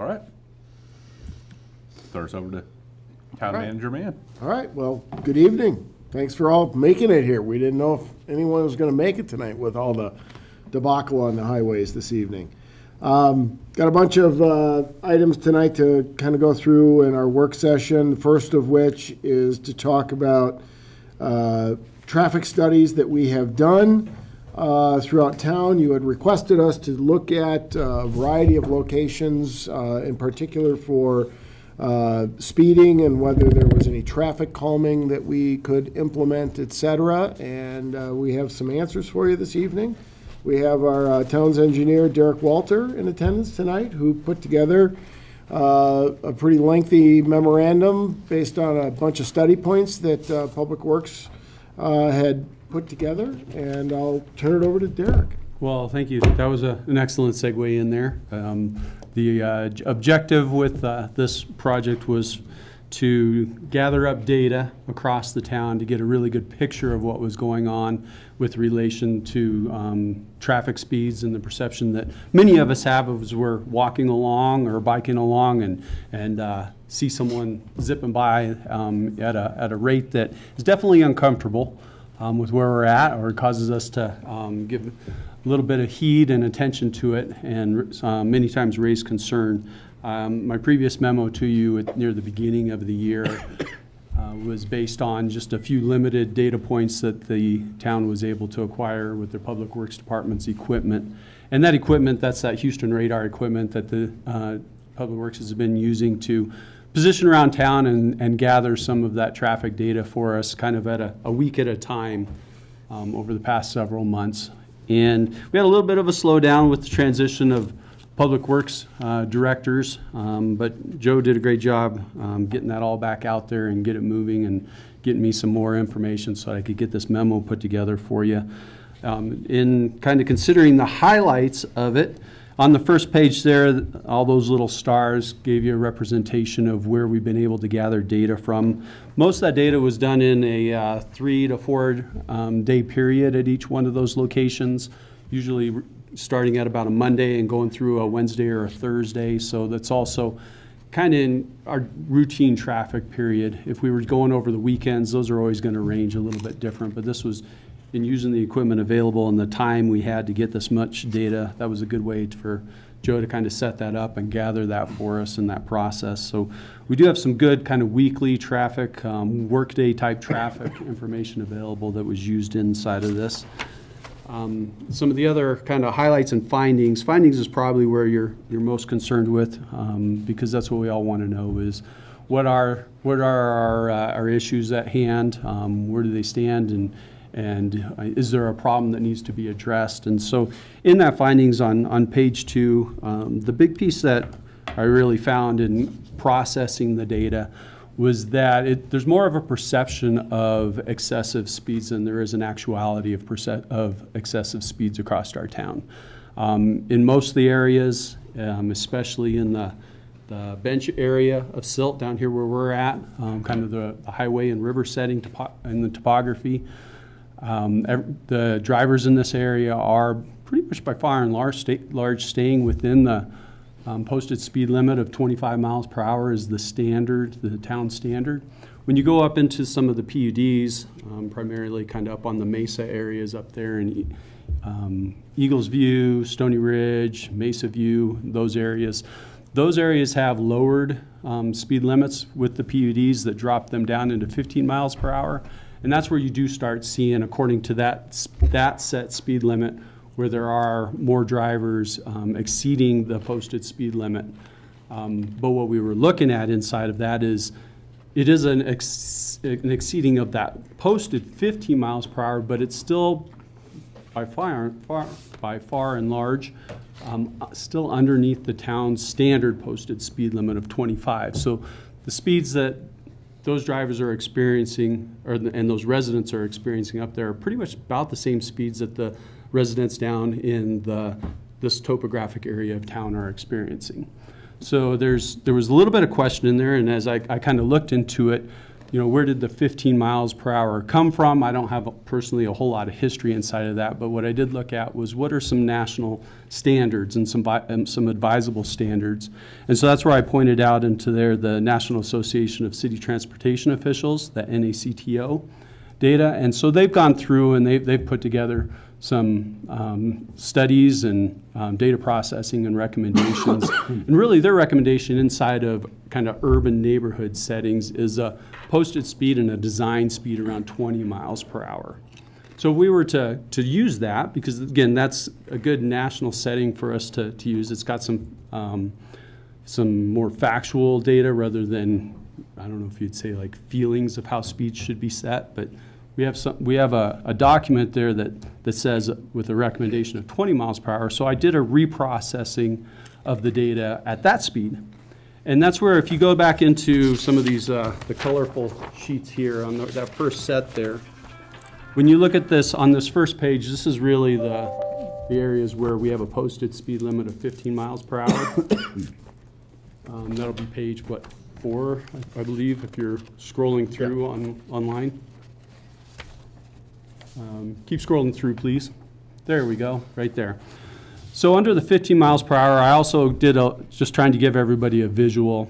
All right. Throw us over to Town Manager Mann. All right, well, good evening. Thanks for all making it here. We didn't know if anyone was going to make it tonight with all the debacle on the highways this evening. Got a bunch of items tonight to kind of go through in our work session, the first of which is to talk about traffic studies that we have done throughout town. You had requested us to look at a variety of locations, in particular for speeding and whether there was any traffic calming that we could implement, et cetera. And we have some answers for you this evening. We have our town's engineer, Derek Walter, in attendance tonight, who put together a pretty lengthy memorandum based on a bunch of study points that Public Works had put together. And I'll turn it over to Derek. Well, thank you. That was an excellent segue in there. The objective with this project was to gather up data across the town to get a really good picture of what was going on with relation to traffic speeds and the perception that many of us have as we're walking along or biking along and see someone zipping by at a rate that is definitely uncomfortable with where we're at, or causes us to give a little bit of heed and attention to it, and many times raise concern. My previous memo to you near the beginning of the year was based on just a few limited data points that the town was able to acquire with their Public Works Department's equipment. And that equipment, that's that Houston radar equipment that the Public Works has been using to position around town and gather some of that traffic data for us kind of at a week at a time over the past several months. And we had a little bit of a slowdown with the transition of Public Works directors, but Joe did a great job getting that all back out there and get it moving and getting me some more information so I could get this memo put together for you. In kind of considering the highlights of it, on the first page there, all those little stars gave you a representation of where we've been able to gather data from. Most of that data was done in a 3 to 4 day period at each one of those locations, usually starting at about a Monday and going through a Wednesday or a Thursday. So that's also kind of in our routine traffic period. If we were going over the weekends, those are always going to range a little bit different, but this was in using the equipment available and the time we had to get this much data. That was a good way for Joe to kind of set that up and gather that for us in that process. So we do have some good kind of weekly traffic, workday type traffic information available that was used inside of this. Some of the other kind of highlights and findings. Findings is probably where you're most concerned with, because that's what we all want to know is what are our issues at hand, where do they stand, and is there a problem that needs to be addressed? And so in that findings on page 2, the big piece that I really found in processing the data was that there's more of a perception of excessive speeds than there is an actuality of excessive speeds across our town. In most of the areas, especially in the bench area of Silt down here where we're at, kind of the highway and river setting and the topography, the drivers in this area are pretty much by far and large staying within the posted speed limit of 25 miles per hour is the standard, the town standard. When you go up into some of the PUDs, primarily kind of up on the mesa areas up there in Eagles View, Stony Ridge, Mesa View, those areas have lowered speed limits with the PUDs that drop them down into 15 miles per hour. And that's where you do start seeing, according to that set speed limit, where there are more drivers exceeding the posted speed limit. But what we were looking at inside of that is, it is an exceeding of that posted 15 miles per hour, but it's still by far and large still underneath the town's standard posted speed limit of 25. So the speeds that those drivers are experiencing, and those residents are experiencing up there, are pretty much about the same speeds that the residents down in this topographic area of town are experiencing. So there was a little bit of question in there, and as I kind of looked into it, where did the 15 miles per hour come from? I don't have personally a whole lot of history inside of that, but what I did look at was what are some national standards and some advisable standards. And so that's where I pointed out into there the National Association of City Transportation Officials, the NACTO data. And so they've gone through and they've put together some studies and data processing and recommendations. And really their recommendation inside of kind of urban neighborhood settings is a posted speed and a design speed around 20 miles per hour. So if we were to use that, because again, that's a good national setting for us to use. It's got some more factual data rather than, I don't know if you'd say like feelings of how speed should be set, but we have a document there that says with a recommendation of 20 miles per hour. So I did a reprocessing of the data at that speed. And that's where if you go back into some of these, the colorful sheets here on that first set there, when you look at this on this first page, this is really the areas where we have a posted speed limit of 15 miles per hour. That'll be page, 4, I believe, if you're scrolling through online. Keep scrolling through, please. There we go, right there. So under the 15 miles per hour, I also did, just trying to give everybody a visual,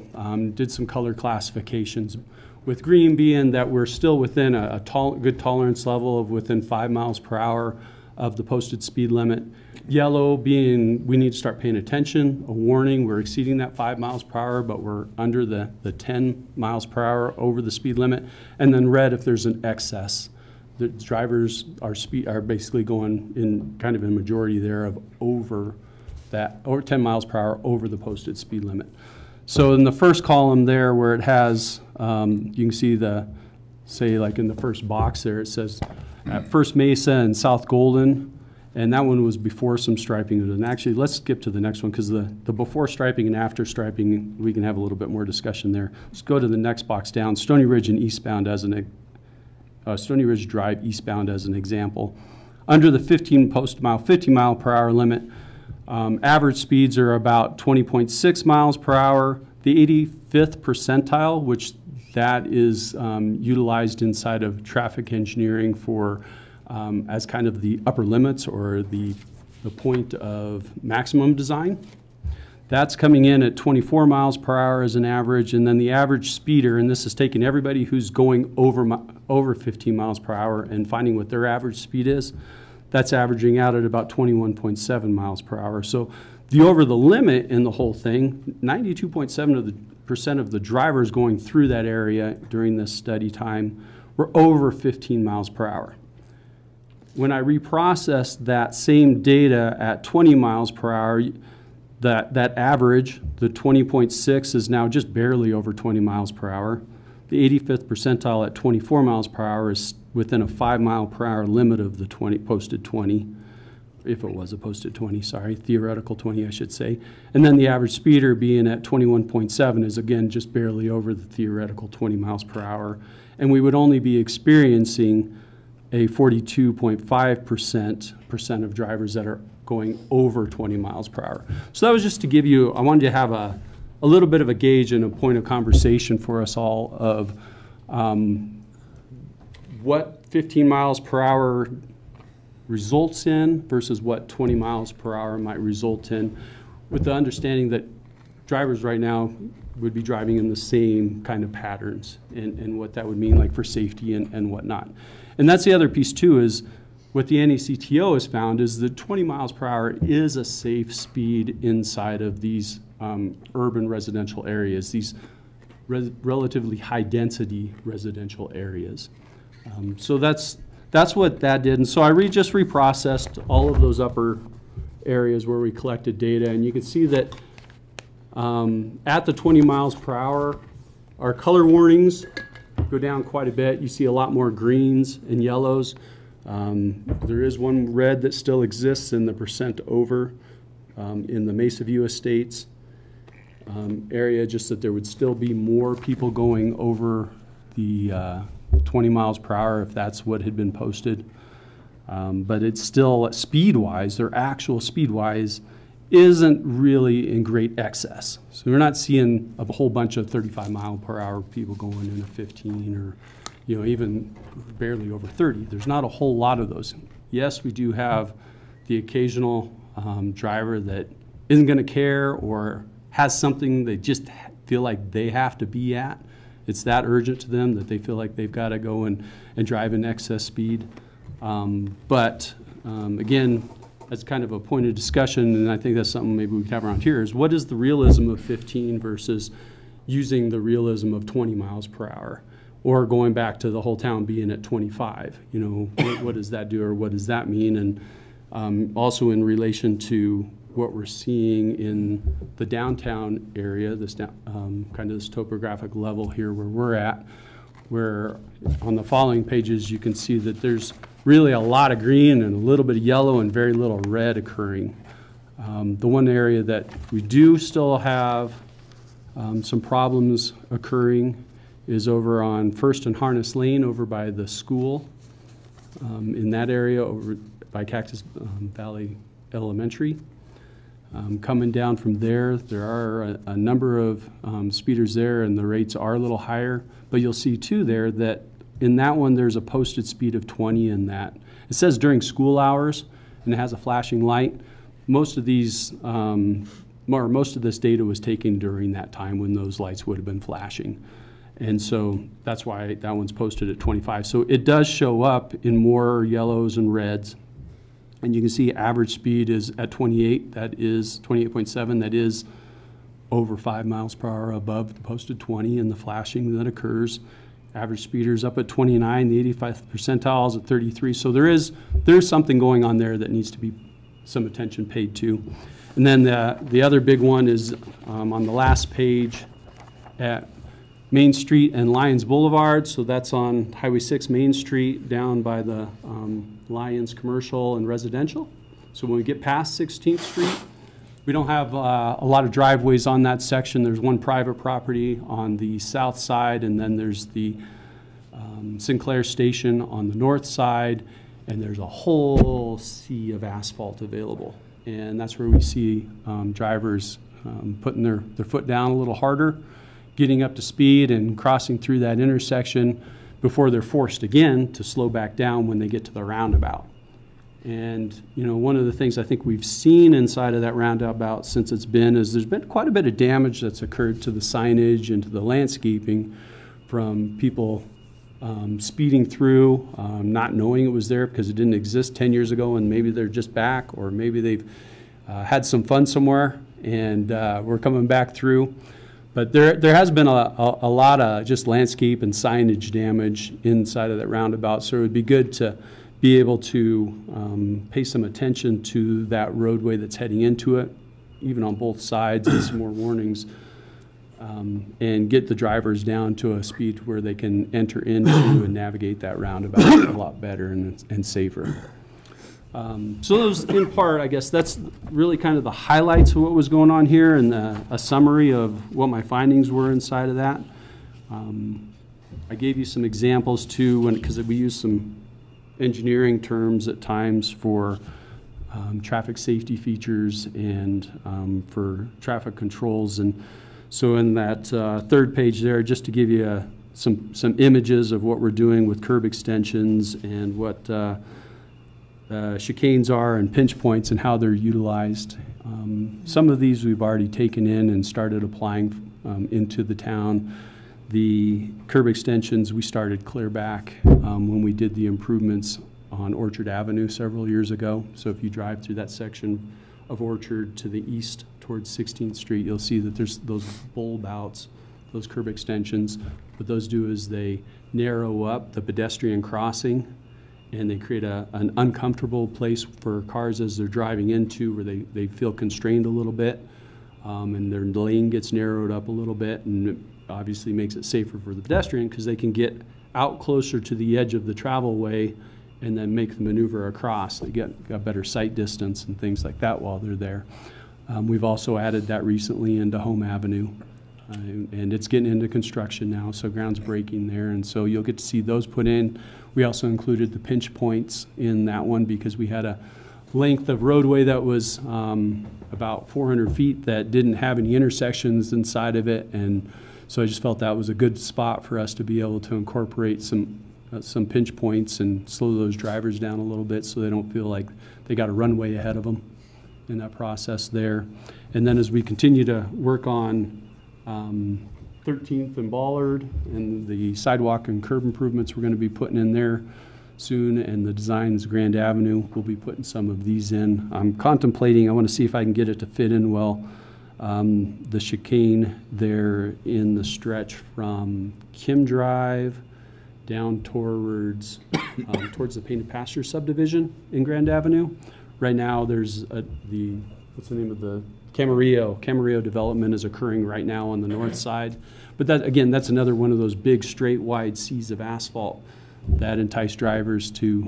did some color classifications, with green being that we're still within a good tolerance level of within 5 miles per hour of the posted speed limit. Yellow being we need to start paying attention, a warning, we're exceeding that 5 miles per hour, but we're under the 10 miles per hour over the speed limit. And then red if there's an excess. The drivers are basically going in kind of a majority there of over that, or 10 miles per hour over the posted speed limit. So in the first column there where it has, you can see say like in the first box there, it says at First Mesa and South Golden, and that one was before some striping. And actually, let's skip to the next one because the before striping and after striping, we can have a little bit more discussion there. Let's go to the next box down, Stony Ridge and eastbound as Stony Ridge Drive eastbound as an example. Under the 15 mile per hour limit, average speeds are about 20.6 miles per hour. The 85th percentile, which that is utilized inside of traffic engineering for as kind of the upper limits or the point of maximum design. That's coming in at 24 miles per hour as an average, and then the average speeder, and this is taking everybody who's going over 15 miles per hour and finding what their average speed is, that's averaging out at about 21.7 miles per hour. So the over the limit in the whole thing, 92.7% of the drivers going through that area during this study time were over 15 miles per hour. When I reprocessed that same data at 20 miles per hour, that average, the 20.6, is now just barely over 20 miles per hour. The 85th percentile at 24 miles per hour is within a 5 mile per hour limit of the posted 20, if it was a posted 20, sorry, theoretical 20, I should say. And then the average speeder being at 21.7 is again just barely over the theoretical 20 miles per hour. And we would only be experiencing a 42.5% of drivers that are going over 20 miles per hour. So that was just to give you, I wanted to have a little bit of a gauge and a point of conversation for us all of what 15 miles per hour results in versus what 20 miles per hour might result in, with the understanding that drivers right now would be driving in the same kind of patterns and what that would mean like for safety and whatnot. And that's the other piece too, is what the NACTO has found is that 20 miles per hour is a safe speed inside of these urban residential areas, these relatively high density residential areas. So that's what that did. And so I just reprocessed all of those upper areas where we collected data, and you can see that at the 20 miles per hour, our color warnings go down quite a bit. You see a lot more greens and yellows. There is one red that still exists in the percent over in the Mesa View Estates area, just that there would still be more people going over the 20 miles per hour if that's what had been posted. But it's still speed-wise, their actual speed-wise, isn't really in great excess. So we're not seeing a whole bunch of 35-mile-per-hour people going in a 15 or, you know, even barely over 30. There's not a whole lot of those. Yes, we do have the occasional driver that isn't going to care or has something they just feel like they have to be at. It's that urgent to them that they feel like they've got to go and drive in excess speed. Again, that's kind of a point of discussion, and I think that's something maybe we could have around here, is what is the realism of 15 versus using the realism of 20 miles per hour? Or going back to the whole town being at 25, you know, what does that do, or what does that mean? And also in relation to what we're seeing in the downtown area, this kind of this topographic level here where we're at, where on the following pages you can see that there's really a lot of green and a little bit of yellow and very little red occurring. The one area that we do still have some problems occurring is over on First and Harness Lane over by the school. In that area over by Cactus Valley Elementary. Coming down from there, there are a number of speeders there, and the rates are a little higher. But you'll see too there that in that one there's a posted speed of 20 in that. It says during school hours, and it has a flashing light. Most of these, or most of this data was taken during that time when those lights would have been flashing. And so that's why that one's posted at 25. So it does show up in more yellows and reds. And you can see average speed is at 28, that is 28.7, that is over 5 miles per hour above the posted 20 and the flashing that occurs. Average speeders up at 29, the 85th percentile is at 33. So there's something going on there that needs to be some attention paid to. And then the other big one is on the last page at Main Street and Lyons Boulevard. So that's on Highway 6 Main Street down by the Lyons Commercial and Residential. So when we get past 16th Street, we don't have a lot of driveways on that section. There's one private property on the south side, and then there's the Sinclair Station on the north side, and there's a whole sea of asphalt available. And that's where we see drivers putting their foot down a little harder, getting up to speed and crossing through that intersection before they're forced again to slow back down when they get to the roundabout. And you know, one of the things I think we've seen inside of that roundabout since it's been is there's been quite a bit of damage that's occurred to the signage and to the landscaping from people speeding through, not knowing it was there because it didn't exist 10 years ago, and maybe they're just back, or maybe they've had some fun somewhere and we're coming back through. But there has been a lot of just landscape and signage damage inside of that roundabout, so it would be good to be able to pay some attention to that roadway that's heading into it, even on both sides, and some more warnings, and get the drivers down to a speed where they can enter into and navigate that roundabout a lot better and safer. So those, in part, I guess that's really kind of the highlights of what was going on here, and a summary of what my findings were inside of that. I gave you some examples too, because we use some engineering terms at times for traffic safety features and for traffic controls. And so in that third page there, just to give you some images of what we're doing with curb extensions and what chicanes are and pinch points and how they're utilized. Some of these we've already taken in and started applying into the town. The curb extensions we started clear back when we did the improvements on Orchard Avenue several years ago. So if you drive through that section of Orchard to the east towards 16th Street, you'll see that there's those bulb outs, those curb extensions. What those do is they narrow up the pedestrian crossing, and they create an uncomfortable place for cars as they're driving into, where they feel constrained a little bit, and their lane gets narrowed up a little bit, and it obviously makes it safer for the pedestrian because they can get out closer to the edge of the travel way and then make the maneuver across. They got better sight distance and things like that while they're there. We've also added that recently into Home Avenue, and it's getting into construction now, so ground's breaking there, and so you'll get to see those put in. We also included the pinch points in that one because we had a length of roadway that was about 400 feet that didn't have any intersections inside of it. And so I just felt that was a good spot for us to be able to incorporate some pinch points and slow those drivers down a little bit so they don't feel like they got a runway ahead of them in that process there. And then as we continue to work on 13th and Ballard and the sidewalk and curb improvements we're going to be putting in there soon, and the designs Grand Avenue, we'll be putting some of these in. I'm contemplating, I want to see if I can get it to fit in well, the chicane there in the stretch from Kim Drive down towards the Painted Pasture subdivision in Grand Avenue. Right now, there's what's the name of the Camarillo development is occurring right now on the north side. But that, again, that's another one of those big straight wide seas of asphalt that entice drivers to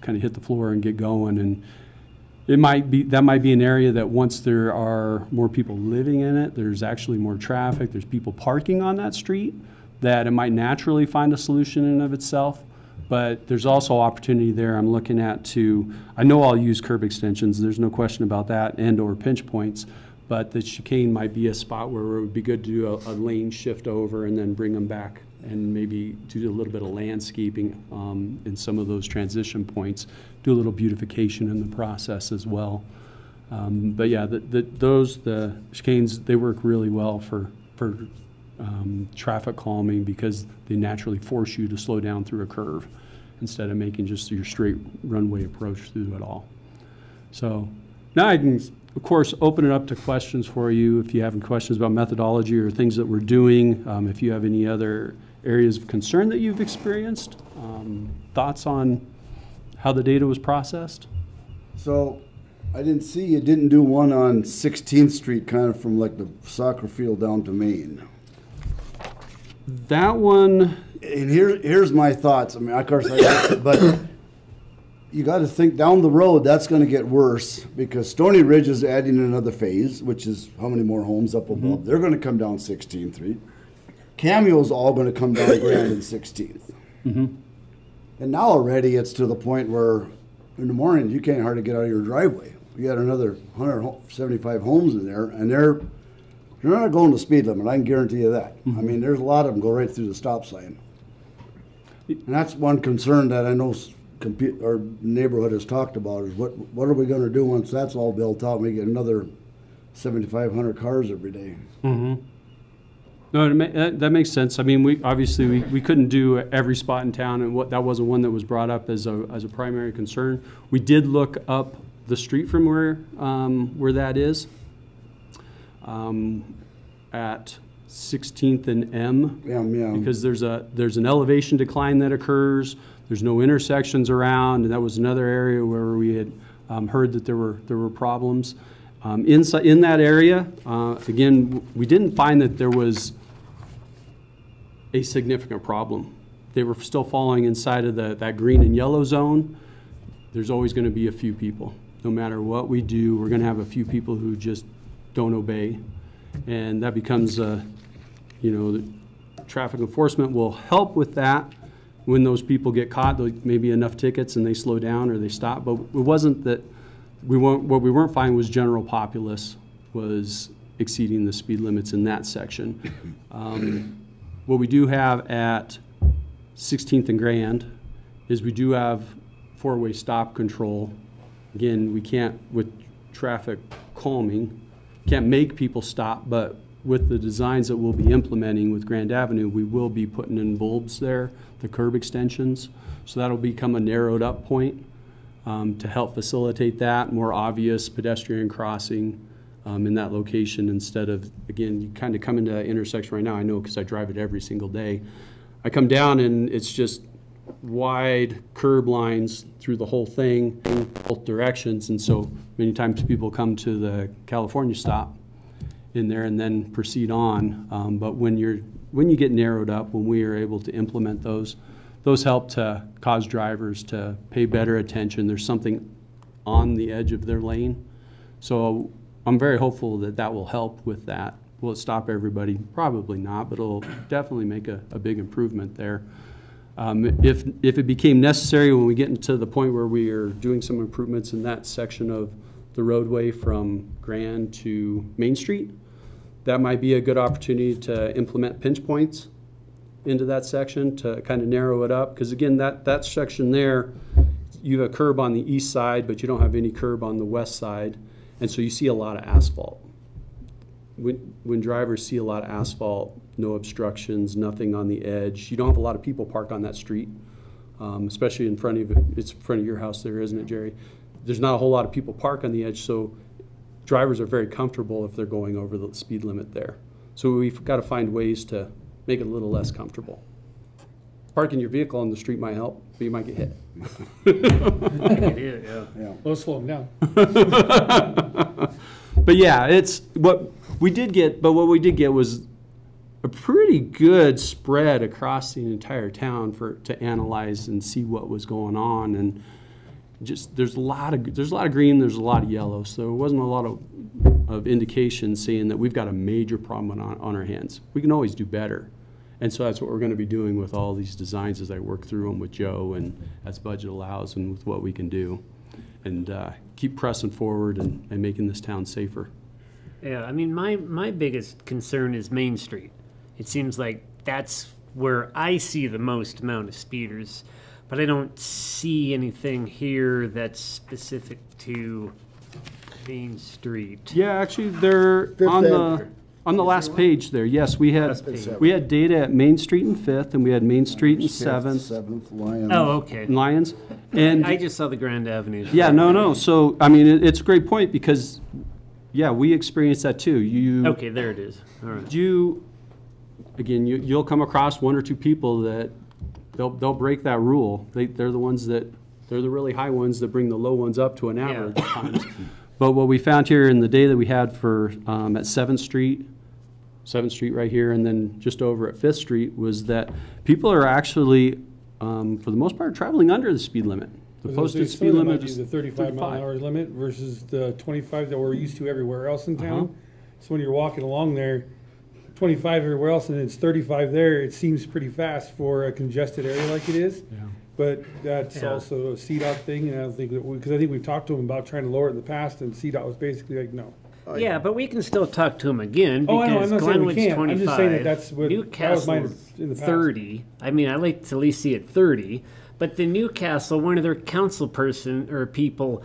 kind of hit the floor and get going. And that might be an area that once there are more people living in it, there's actually more traffic, there's people parking on that street, that it might naturally find a solution in and of itself. But there's also opportunity there I'm looking at I know I'll use curb extensions, there's no question about that, and or pinch points, but the chicane might be a spot where it would be good to do a lane shift over and then bring them back and maybe do a little bit of landscaping in some of those transition points, do a little beautification in the process as well. But yeah, the chicanes, they work really well for traffic calming because they naturally force you to slow down through a curve instead of making just your straight runway approach through it all. So now I can, of course, open it up to questions for you if you have any questions about methodology or things that we're doing. If you have any other areas of concern that you've experienced, thoughts on how the data was processed? So I didn't see you didn't do one on 16th Street, kind of from like the soccer field down to Main. That one, And here's my thoughts. I mean, of course, but you got to think down the road, that's going to get worse because Stony Ridge is adding another phase, which is how many more homes up above. They're going to come down 16th Street. Cameo's all going to come down Grand and 16th. And now already it's to the point where in the morning you can't hardly get out of your driveway. You got another 175 homes in there, and they're not going to speed limit. I can guarantee you that. I mean, there's a lot of them go right through the stop sign. And that's one concern that I know our neighborhood has talked about is what are we going to do once that's all built out and we get another 7,500 cars every day. No, that makes sense. I mean, we couldn't do every spot in town, and that wasn't one that was brought up as a primary concern. We did look up the street from where that is, at 16th and M, Yeah. because there's an elevation decline that occurs. There's no intersections around, and that was another area where we had heard that there were problems. Inside in that area, again, we didn't find that there was a significant problem. They were still falling inside of that green and yellow zone. There's always going to be a few people. No matter what we do, we're going to have a few people who just don't obey. And that becomes, the traffic enforcement will help with that when those people get caught, maybe enough tickets and they slow down or they stop. But it wasn't that what we weren't finding was general populace was exceeding the speed limits in that section. What we do have at 16th and Grand is we do have four-way stop control. Again, we can't, with traffic calming, can't make people stop, but with the designs that we'll be implementing with Grand Avenue, we will be putting in bulbs there, the curb extensions. So that'll become a narrowed up point to help facilitate that, more obvious pedestrian crossing in that location instead of, again, you kind of come into that intersection right now, I know because I drive it every single day. I come down and it's just wide curb lines through the whole thing in both directions, and so many times people come to the California stop in there and then proceed on. But when you get narrowed up, when we are able to implement those help to cause drivers to pay better attention. There's something on the edge of their lane. So I'm very hopeful that will help with that. Will it stop everybody? Probably not, but it'll definitely make a big improvement there. If it became necessary when we get into the point where we are doing some improvements in that section of the roadway from Grand to Main Street, that might be a good opportunity to implement pinch points into that section to kind of narrow it up. Because again, that section there, you have a curb on the east side, but you don't have any curb on the west side. And so you see a lot of asphalt. When drivers see a lot of asphalt, no obstructions, nothing on the edge, you don't have a lot of people park on that street, especially in front of, it's in front of your house there, isn't it, Jerry? There's not a whole lot of people park on the edge, so drivers are very comfortable if they're going over the speed limit there. So we've got to find ways to make it a little less comfortable. Parking your vehicle on the street might help, but you might get hit. Yeah. We'll slow them down. But yeah, it's what we did get. But what we did get was a pretty good spread across the entire town to analyze and see what was going on. And just there's a lot of green, there's a lot of yellow. So there wasn't a lot of indication saying that we've got a major problem on our hands. We can always do better. And so that's what we're going to be doing with all these designs as I work through them with Joe and as budget allows and with what we can do. And keep pressing forward and making this town safer. Yeah, I mean, my biggest concern is Main Street. It seems like that's where I see the most amount of speeders, but I don't see anything here that's specific to Main Street. Yeah, actually, they're Fifth on the last page there. Yes, we had data at Main Street and Fifth, and we had Main Street and Seventh, Seventh, Lion. Oh, okay. and Lions. And I just saw the Grand Avenue. yeah, no. So I mean, it's a great point because yeah, we experienced that too. Okay, there it is. All right. You'll come across one or two people that they'll break that rule. They're the ones they're the really high ones that bring the low ones up to an average at times. But what we found here in the day that we had for at 7th Street right here, and then just over at 5th Street, was that people are actually, for the most part, traveling under the speed limit. The posted speed limit is the 35 mile an hour limit versus the 25 that we're used to everywhere else in town. So when you're walking along there, 25 everywhere else and it's 35 there, it seems pretty fast for a congested area like it is. Yeah. But that's also a CDOT thing, and I don't think that because I think we've talked to them about trying to lower it in the past, and CDOT was basically like, no. Yeah, but we can still talk to them again Oh, I know, I'm because not saying we Glenwood's can't. 25. I'm just saying that that's what that was Newcastle mine in the past. 30. I mean, I like to at least see it 30. But the Newcastle, one of their council person or people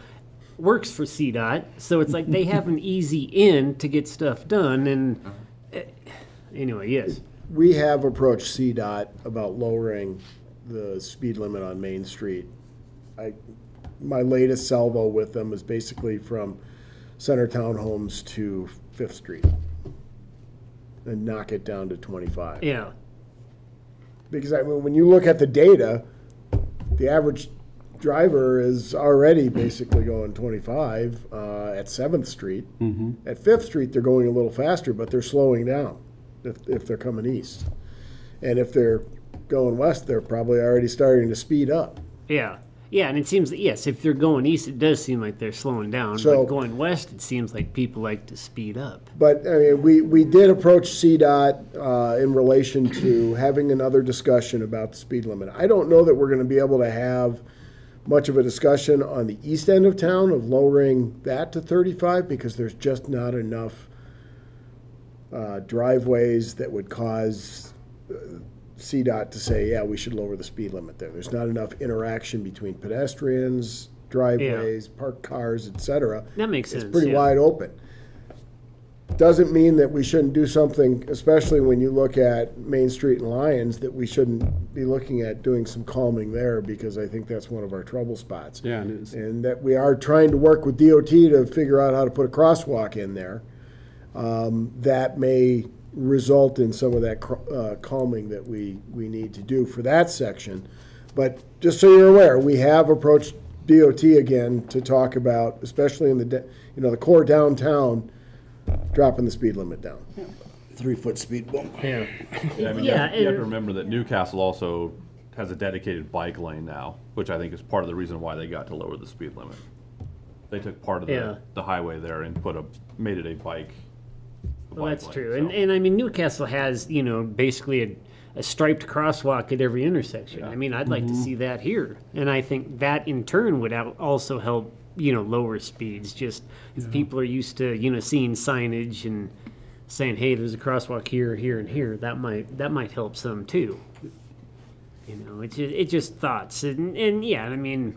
works for CDOT, so it's like they have an easy in to get stuff done. And anyway, yes. We have approached CDOT about lowering the speed limit on Main Street. My latest salvo with them is basically from Center Townhomes to 5th Street and knock it down to 25. Yeah. Because I mean, when you look at the data, the average driver is already basically going 25 at 7th Street. At 5th Street, they're going a little faster, but they're slowing down if they're coming east. And if they're going west, they're probably already starting to speed up. Yeah. Yeah, and it seems, yes, if they're going east, it does seem like they're slowing down. So- but going west, it seems like people like to speed up. But I mean, we did approach CDOT in relation to having another discussion about the speed limit. I don't know that we're going to be able to have much of a discussion on the east end of town of lowering that to 35 because there's just not enough driveways that would cause CDOT to say, yeah, we should lower the speed limit there. There's not enough interaction between pedestrians, driveways, parked cars, et cetera. That makes sense. It's pretty yeah. wide open. Doesn't mean that we shouldn't do something, especially when you look at Main Street and Lyons, that we shouldn't be looking at doing some calming there because I think that's one of our trouble spots. Yeah, it is. And that we are trying to work with DOT to figure out how to put a crosswalk in there. That may result in some of that calming that we need to do for that section. But just so you're aware, we have approached DOT again to talk about, especially in the core downtown, dropping the speed limit down. 3-foot speed bump. Yeah. Yeah, I mean, Yeah, you have and- to remember that Newcastle also has a dedicated bike lane now, which I think is part of the reason why they got to lower the speed limit. They took part of Yeah. the highway there and made it a bike Well, bike that's lane, true. so. And I mean, Newcastle has, you know, basically a striped crosswalk at every intersection. Yeah. I mean, I'd like to see that here. And I think that in turn would also help, you know, lower speeds. Just if people are used to, you know, seeing signage and saying, hey, there's a crosswalk here, here, and here, that might help some too. You know, it's just thoughts. And yeah, I mean,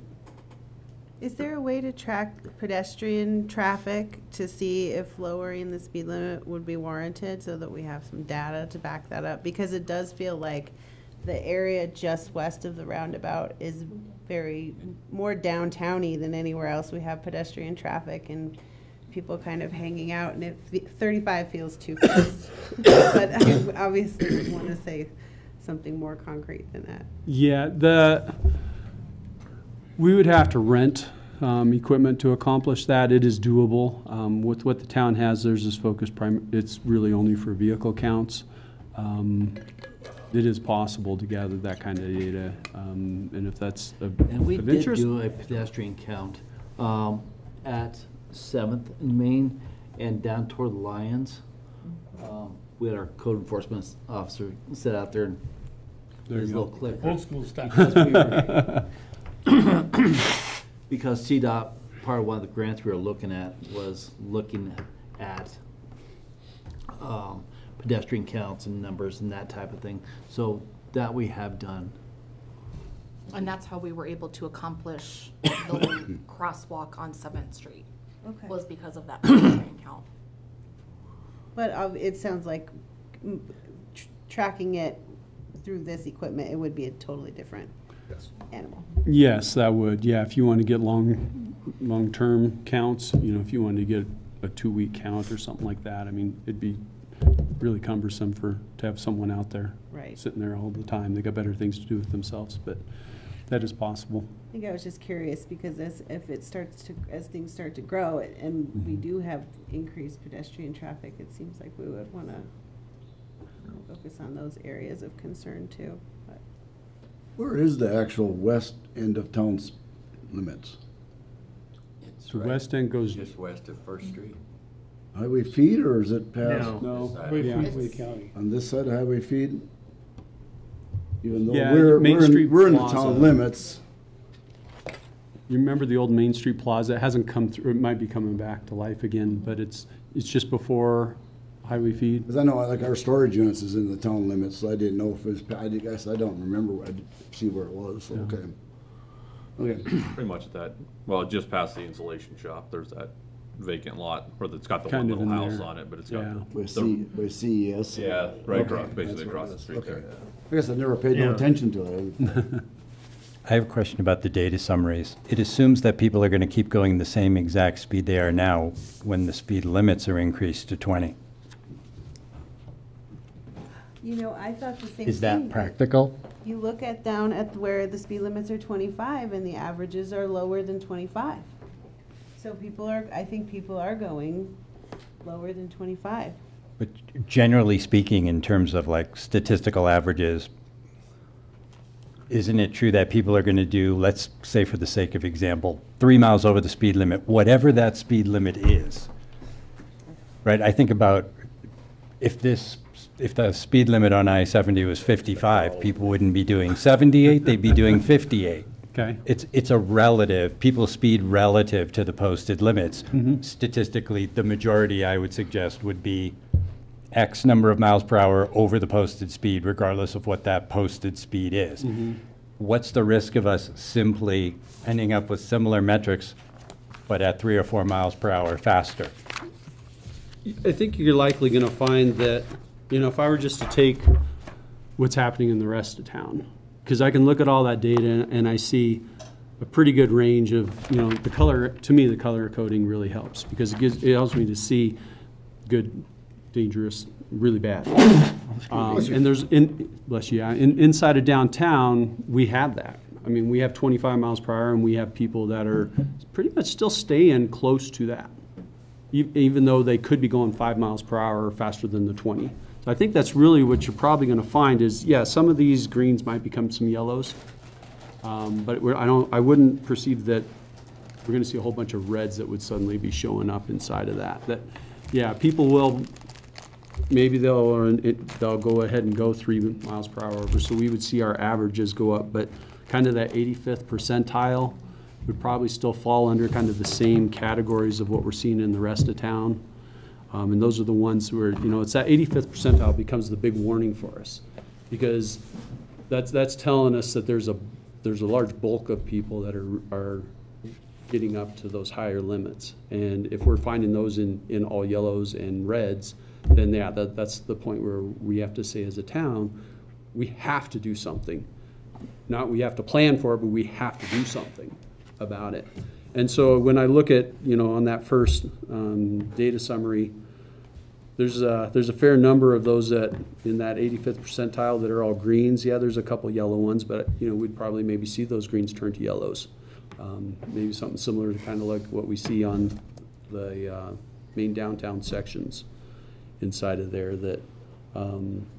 Is there a way to track pedestrian traffic to see if lowering the speed limit would be warranted so that we have some data to back that up? Because it does feel like the area just west of the roundabout is very more downtowny than anywhere else. We have pedestrian traffic and people kind of hanging out, and 35 feels too fast. But I obviously would want to say something more concrete than that. Yeah, we would have to rent equipment to accomplish that. It is doable. With what the town has, there's this focus, it's really only for vehicle counts. It is possible to gather that kind of data, and if that's And we of did interest. do a pedestrian count at 7th and Main and down toward the Lions. We had our code enforcement officer sit out there and There his you go. little clicker. Old school stuff. Because CDOT, part of one of the grants we were looking at was looking at pedestrian counts and numbers and that type of thing. So that we have done. And that's how we were able to accomplish the crosswalk on 7th Street, Okay. was because of that pedestrian count. But it sounds like tracking it through this equipment, it would be a totally different animal. Yes, that would. Yeah, if you want to get long-term counts, you know, if you wanted to get a 2-week count or something like that, I mean, it'd be really cumbersome to have someone out there Right. sitting there all the time. They got better things to do with themselves, but that is possible. I think I was just curious because as things start to grow and we do have increased pedestrian traffic, it seems like we would want to focus on those areas of concern too. But Where is the actual west end of town's limits? It's The right west end goes, just west of First Street. Highway feed, or is it past? no, Way yeah. from the county. On this side of highway feed? Even though Yeah, we're Main in Street the Plaza. town limits. You remember the old Main Street Plaza? It hasn't come through, it might be coming back to life again, but it's just before highway feed. Because I know, like, our storage units is in the town limits, so I didn't know if it was, I guess I don't remember, I didn't see where it was, so, okay. Okay. Pretty much at that, well, just past the insulation shop, there's that vacant lot where it's got the one Kind of little in house there. on it, but it's Yeah. got With the, CES. yeah, right Okay. across, basically That's across what it the is. street Okay. there. I guess I never paid no Yeah. attention to it. I have a question about the data summaries. It assumes that people are going to keep going the same exact speed they are now when the speed limits are increased to 20. you know, I thought the same thing. Is that practical? You look down at where the speed limits are 25 and the averages are lower than 25. So I think people are going lower than 25. But generally speaking, in terms of like statistical averages, isn't it true that people are going to do, let's say for the sake of example, 3 miles over the speed limit, whatever that speed limit is, right? I think about if the speed limit on I-70 was 55, people wouldn't be doing 78, they'd be doing 58. Okay? It's a relative, people speed relative to the posted limits. Statistically, the majority, I would suggest, would be X number of miles per hour over the posted speed, regardless of what that posted speed is. What's the risk of us simply ending up with similar metrics, but at 3 or 4 miles per hour faster? I think you're likely going to find that, you know, if I were just to take what's happening in the rest of town, because I can look at all that data and I see a pretty good range of, you know, the color, to me, the color coding really helps because it helps me to see good, dangerous, really bad. And there's, bless you, yeah, inside of downtown, we have that. I mean, we have 25 miles per hour and we have people that are pretty much still staying close to that, even though they could be going 5 miles per hour faster than the 20. So I think that's really what you're probably going to find is, yeah, some of these greens might become some yellows, but I wouldn't perceive that we're going to see a whole bunch of reds that would suddenly be showing up inside of that. That, yeah, people will maybe they'll go ahead and go 3 miles per hour over, so we would see our averages go up, but kind of that 85th percentile would probably still fall under kind of the same categories of what we're seeing in the rest of town. And those are the ones where, it's that 85th percentile becomes the big warning for us, because that's telling us that there's a large bulk of people that are getting up to those higher limits. And if we're finding those in all yellows and reds, then yeah, that's the point where we have to say as a town, we have to do something. Not we have to plan for it, but we have to do something about it. And so when I look at, on that first data summary, there's a fair number of those that in that 85th percentile that are all greens. Yeah, there's a couple yellow ones, but we'd probably maybe see those greens turn to yellows. Maybe something similar to kind of like what we see on the main downtown sections inside of there that,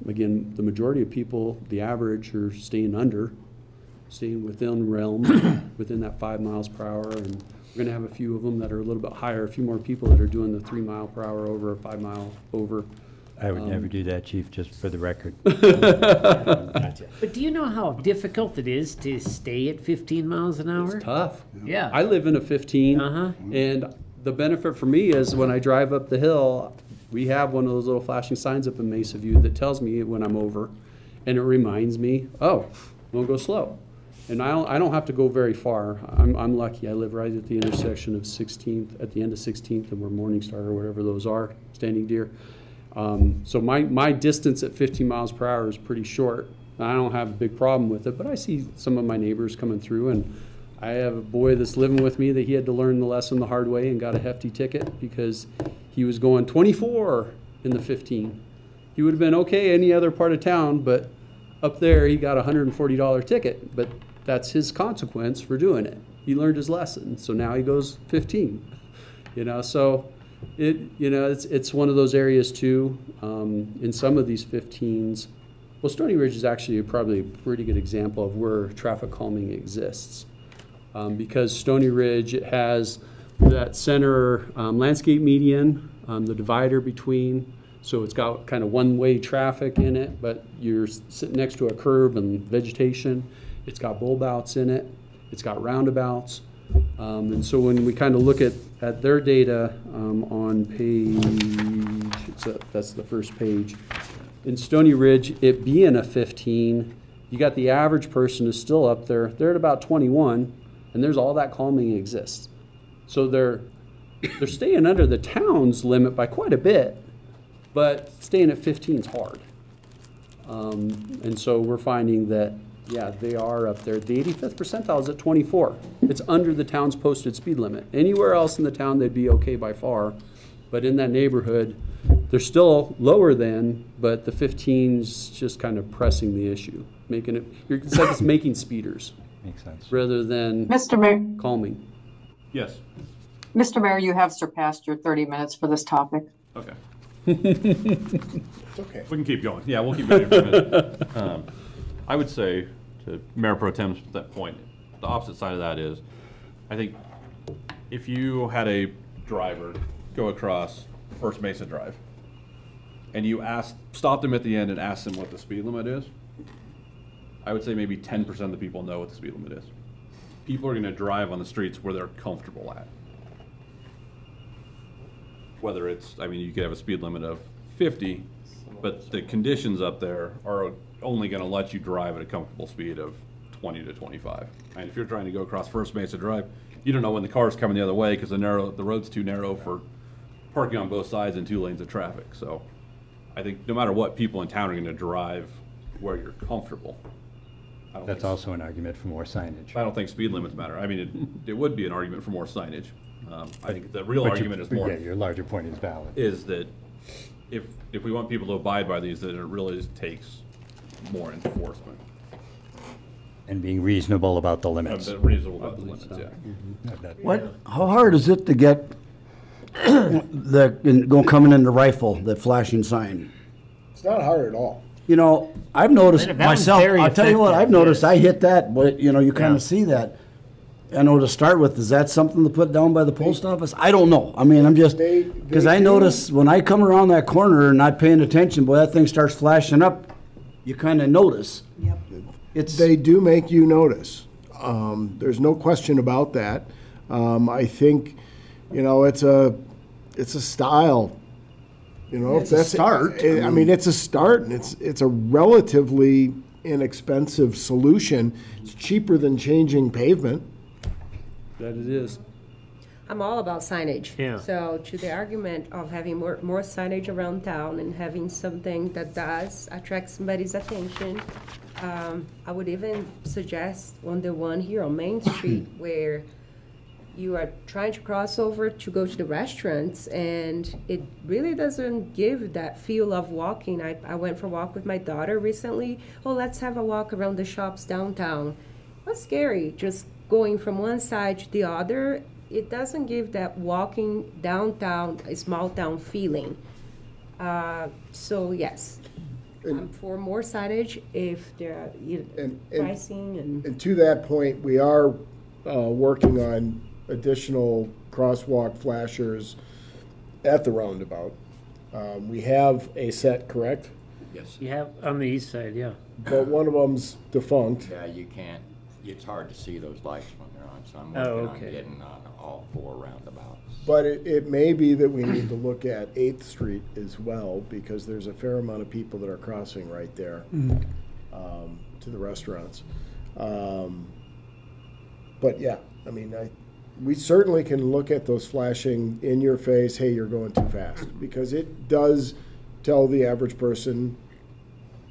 again, the majority of people, the average, are staying within realm, within that 5 miles per hour. And we're going to have a few of them that are a little bit higher, a few more people that are doing the 3 mile per hour over, 5 mile over. I would never do that, Chief, just for the record. But do you know how difficult it is to stay at 15 miles an hour? It's tough. Yeah. I live in a 15, and the benefit for me is when I drive up the hill, we have one of those little flashing signs up in Mesa View that tells me when I'm over, and it reminds me, oh, don't go slow. And I don't have to go very far. I'm lucky. I live right at the intersection of 16th, at the end of 16th, and where Morningstar or whatever those are, Standing Deer. So my distance at 15 miles per hour is pretty short. I don't have a big problem with it, but I see some of my neighbors coming through, and I have a boy that's living with me that he had to learn the lesson the hard way and got a hefty ticket because he was going 24 in the 15. He would have been okay any other part of town, but up there he got a $140 ticket, but that's his consequence for doing it. He learned his lesson, so now he goes 15. So it's one of those areas too. In some of these 15s, well, Stony Ridge is actually probably a pretty good example of where traffic calming exists, because Stony Ridge has that center landscape median, the divider between. So it's got kind of one-way traffic in it, but you're sitting next to a curb and vegetation. It's got bulb outs in it. It's got roundabouts. And so when we kind of look at their data on page, that's the first page, in Stony Ridge, it being a 15, you got the average person is still up there. They're at about 21, and there's all that calming exists. So they're staying under the town's limit by quite a bit, but staying at 15 is hard. And so we're finding that, yeah, they are up there. The 85th percentile is at 24. It's under the town's posted speed limit. Anywhere else in the town, they'd be okay by far. But in that neighborhood, they're still lower than, but the 15's just kind of pressing the issue, making it, it's like it's making speeders. Makes sense. Rather than Mr. Mayor, calming. Yes. Mr. Mayor, you have surpassed your 30 minutes for this topic. Okay. It's okay. We can keep going. Yeah, we'll keep going for a minute. I would say, to Mayor Pro Tem's that point, the opposite side of that is, I think if you had a driver go across First Mesa Drive and you stopped them at the end and asked them what the speed limit is, I would say maybe 10% of the people know what the speed limit is. People are going to drive on the streets where they're comfortable at. Whether it's, I mean, you could have a speed limit of 50, but the conditions up there are only going to let you drive at a comfortable speed of 20 to 25. And if you're trying to go across First Mesa Drive, you don't know when the car's coming the other way because the road's too narrow for parking on both sides and 2 lanes of traffic. So I think no matter what, people in town are going to drive where you're comfortable. That's also an argument for more signage. I don't think speed limits matter. I mean, it would be an argument for more signage. I think the real argument is more. Yeah, your larger point is valid. Is that if we want people to abide by these, then it really takes more enforcement. And being reasonable about the limits. Reasonable about the limits, yeah. How hard is it to get coming in the rifle, that flashing sign? It's not hard at all. I've noticed That was myself, very I'll tell you what, effective, I've noticed, yes. I hit that, but you kind of see that. I know to start with, is that something to put down by the post office? I don't know. I mean, I'm just, because I notice when I come around that corner and not paying attention, boy, that thing starts flashing up. You kind of notice. Yep. They do make you notice. There's no question about that. I think, you know, it's a style. You know, It's a start. I mean, it's a start, and it's a relatively inexpensive solution. It's cheaper than changing pavement. That it is. I'm all about signage. Yeah. So to the argument of having more signage around town and having something that does attract somebody's attention, I would even suggest on the one here on Main Street where you are trying to cross over to go to the restaurants, and it really doesn't give that feel of walking. I went for a walk with my daughter recently. Oh, let's have a walk around the shops downtown. What's scary? Just going from one side to the other. It doesn't give that walking downtown, a small town feeling. So yes, I'm for more signage if there are pricing and. And to that point, we are working on additional crosswalk flashers at the roundabout. We have a set, correct? Yes. You have on the east side, yeah. But one of them's defunct. Yeah, you can't, it's hard to see those lights when they're on, so I'm Oh, working on okay. getting on all 4 roundabouts. But it may be that we need to look at 8th Street as well, because there's a fair amount of people that are crossing right there to the restaurants. But yeah, I mean, we certainly can look at those flashing in your face, hey, you're going too fast, because it does tell the average person,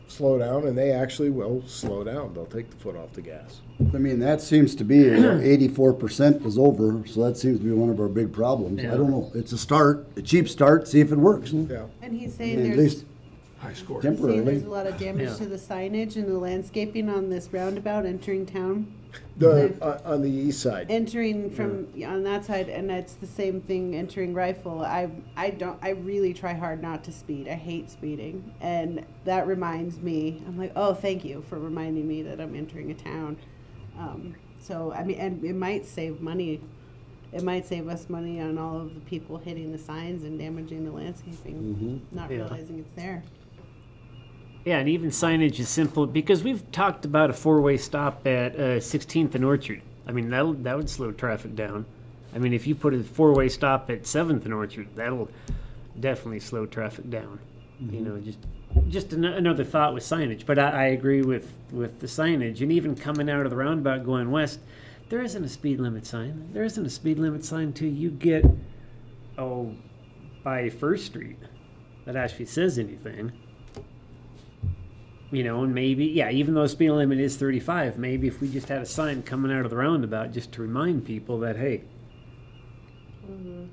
slow down, and they actually will slow down. They'll take the foot off the gas. I mean, that seems to be 84% is over, so that seems to be one of our big problems. Yeah. I don't know. It's a start, a cheap start, see if it works. Yeah. And he's saying At there's, least High score. he's saying temporarily. there's a lot of damage Yeah. to the signage and the landscaping on this roundabout entering town. On the east side. Entering from on that side, and it's the same thing entering Rifle. I really try hard not to speed. I hate speeding, and that reminds me. I'm like, oh, thank you for reminding me that I'm entering a town. So I mean, and it might save money. It might save us money on all of the people hitting the signs and damaging the landscaping, not Yeah. realizing it's there. Yeah, and even signage is simple because we've talked about a 4-way stop at 16th and Orchard. I mean, that would slow traffic down. I mean, if you put a 4-way stop at 7th and Orchard, that'll definitely slow traffic down. You know, just another thought with signage. But I agree with the signage, and even coming out of the roundabout going west, there isn't a speed limit sign. There isn't a speed limit sign till you get by First Street that actually says anything. You know, and maybe, even though the speed limit is 35, maybe if we just had a sign coming out of the roundabout just to remind people that, hey.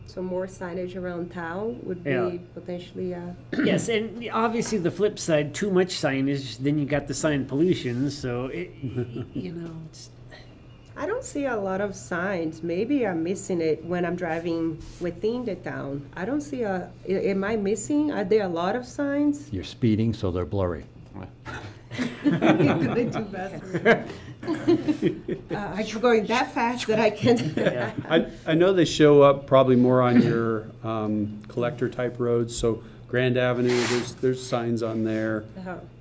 So more signage around town would be Yeah. potentially, Yes, and obviously the flip side, too much signage, then you got the sign pollution, so, you know, it's. I don't see a lot of signs. Maybe I'm missing it when I'm driving within the town. I don't see am I missing? Are there a lot of signs? You're speeding, so they're blurry. Going too fast. I'm going that fast that I can't. I know they show up probably more on your collector type roads. So Grand Avenue, there's signs on there.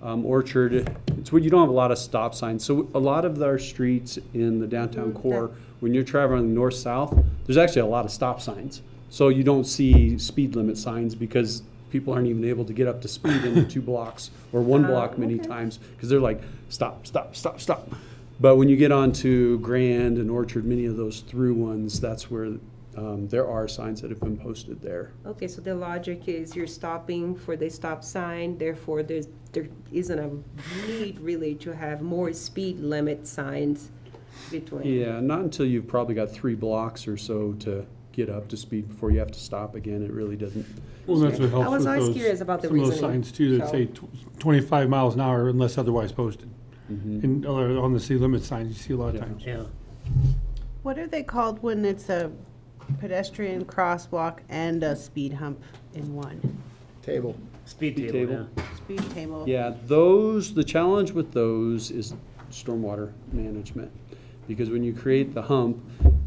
Orchard, it's where you don't have a lot of stop signs. So a lot of our streets in the downtown core, when you're traveling north-south, there's actually a lot of stop signs. So you don't see speed limit signs because people aren't even able to get up to speed in the 2 blocks or 1 block many times because they're like, stop, stop, stop, stop. But when you get onto Grand and Orchard, many of those through ones, that's where there are signs that have been posted there. Okay, so the logic is you're stopping for the stop sign, therefore there isn't a need really to have more speed limit signs between. Yeah, not until you've probably got 3 blocks or so to get up to speed before you have to stop again. It really doesn't. Well, that's what helps I was with always those, curious about the some of those reasoning. signs too that say 25 miles an hour unless otherwise posted. And on the city limit signs, you see a lot of times. Yeah. What are they called when it's a pedestrian crosswalk and a speed hump in one? Table. Speed Speed table, table. yeah. Speed table. Yeah, the challenge with those is stormwater management. because when you create the hump,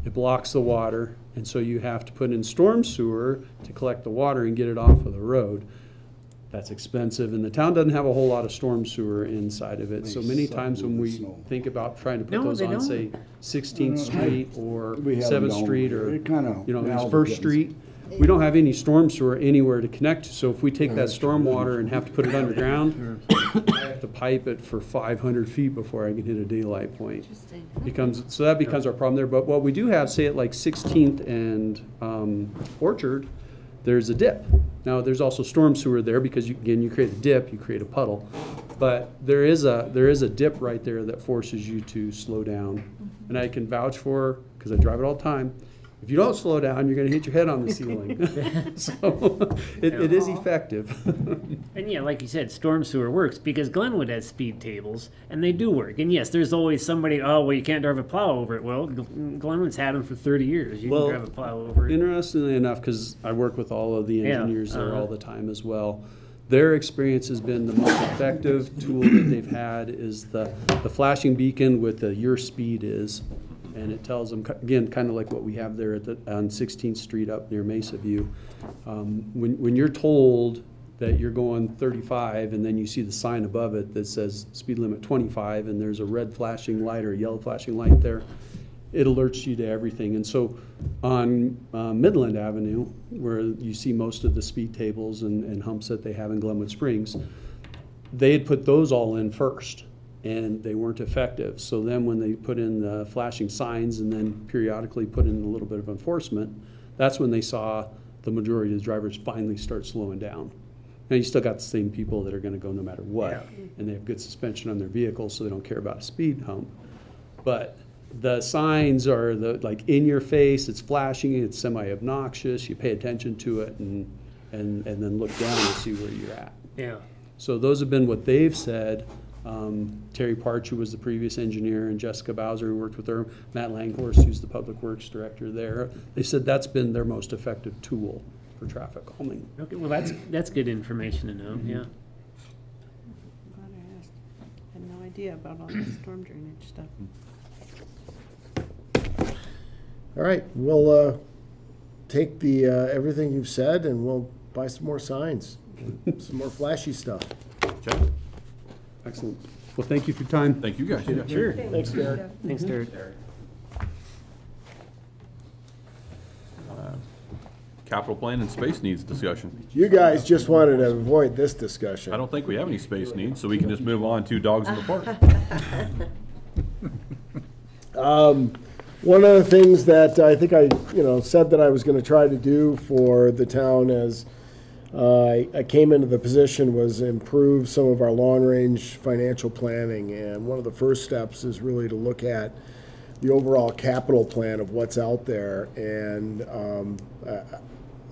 it blocks the water, and so you have to put in storm sewer to collect the water and get it off of the road. That's expensive, and the town doesn't have a whole lot of storm sewer inside of it. So many times when we think about trying to put No, those they on, don't. say, 16th Street or We have 7th them Street, down. or, It kinda- you know, now it's First depends. Street, we don't have any storm sewer anywhere to connect to. So if we take that storm water and have to put it underground, I have to pipe it for 500 feet before I can hit a daylight point. So that becomes our problem there. But what we do have, say at like 16th and Orchard, there's a dip. Now, there's also storm sewer there because, again, you create a dip, you create a puddle. But there is a dip right there that forces you to slow down. And I can vouch for, because I drive it all the time, if you don't slow down, you're going to hit your head on the ceiling. So it is effective. And yeah, like you said, storm sewer works because Glenwood has speed tables, and they do work. And yes, there's always somebody, oh, well, you can't drive a plow over it. Well, Glenwood's had them for 30 years. You Well, can drive a plow over it. Interestingly enough, because I work with all of the Yeah, engineers there all the time as well, their experience has been the most effective tool that they've had is the flashing beacon with the your speed is. And it tells them, again, kind of like what we have there on 16th Street up near Mesa View. When you're told that you're going 35 and then you see the sign above it that says speed limit 25 and there's a red flashing light or a yellow flashing light there, it alerts you to everything. And so on Midland Avenue, where you see most of the speed tables and humps that they have in Glenwood Springs, they had put those all in first, and they weren't effective. So then when they put in the flashing signs and then periodically put in a little bit of enforcement, that's when they saw the majority of the drivers finally start slowing down. Now, you still got the same people that are going to go no matter what, and they have good suspension on their vehicles, so they don't care about a speed hump. But the signs are like in your face, it's flashing, it's semi-obnoxious, you pay attention to it and then look down and see where you're at. Yeah. So those have been what they've said. Terry Parch, who was the previous engineer, and Jessica Bowser, who worked with her, Matt Langhorst, who's the public works director there, they said that's been their most effective tool for traffic calming. Okay, well, that's good information to know, yeah. Glad I asked. I had no idea about all this storm drainage stuff. All right, we'll take the everything you've said and we'll buy some more signs, some more flashy stuff. Okay. Excellent. Well, thank you for your time. Thank you guys. Yeah. Sure. Thanks, Derek. Thanks, Derek. Capital plan and space needs discussion. You guys just wanted to avoid this discussion. I don't think we have any space needs, so we can just move on to dogs in the park. One of the things that I think I said that I was going to try to do for the town as I came into the position was improve some of our long-range financial planning. And one of the first steps is really to look at the overall capital plan of what's out there. And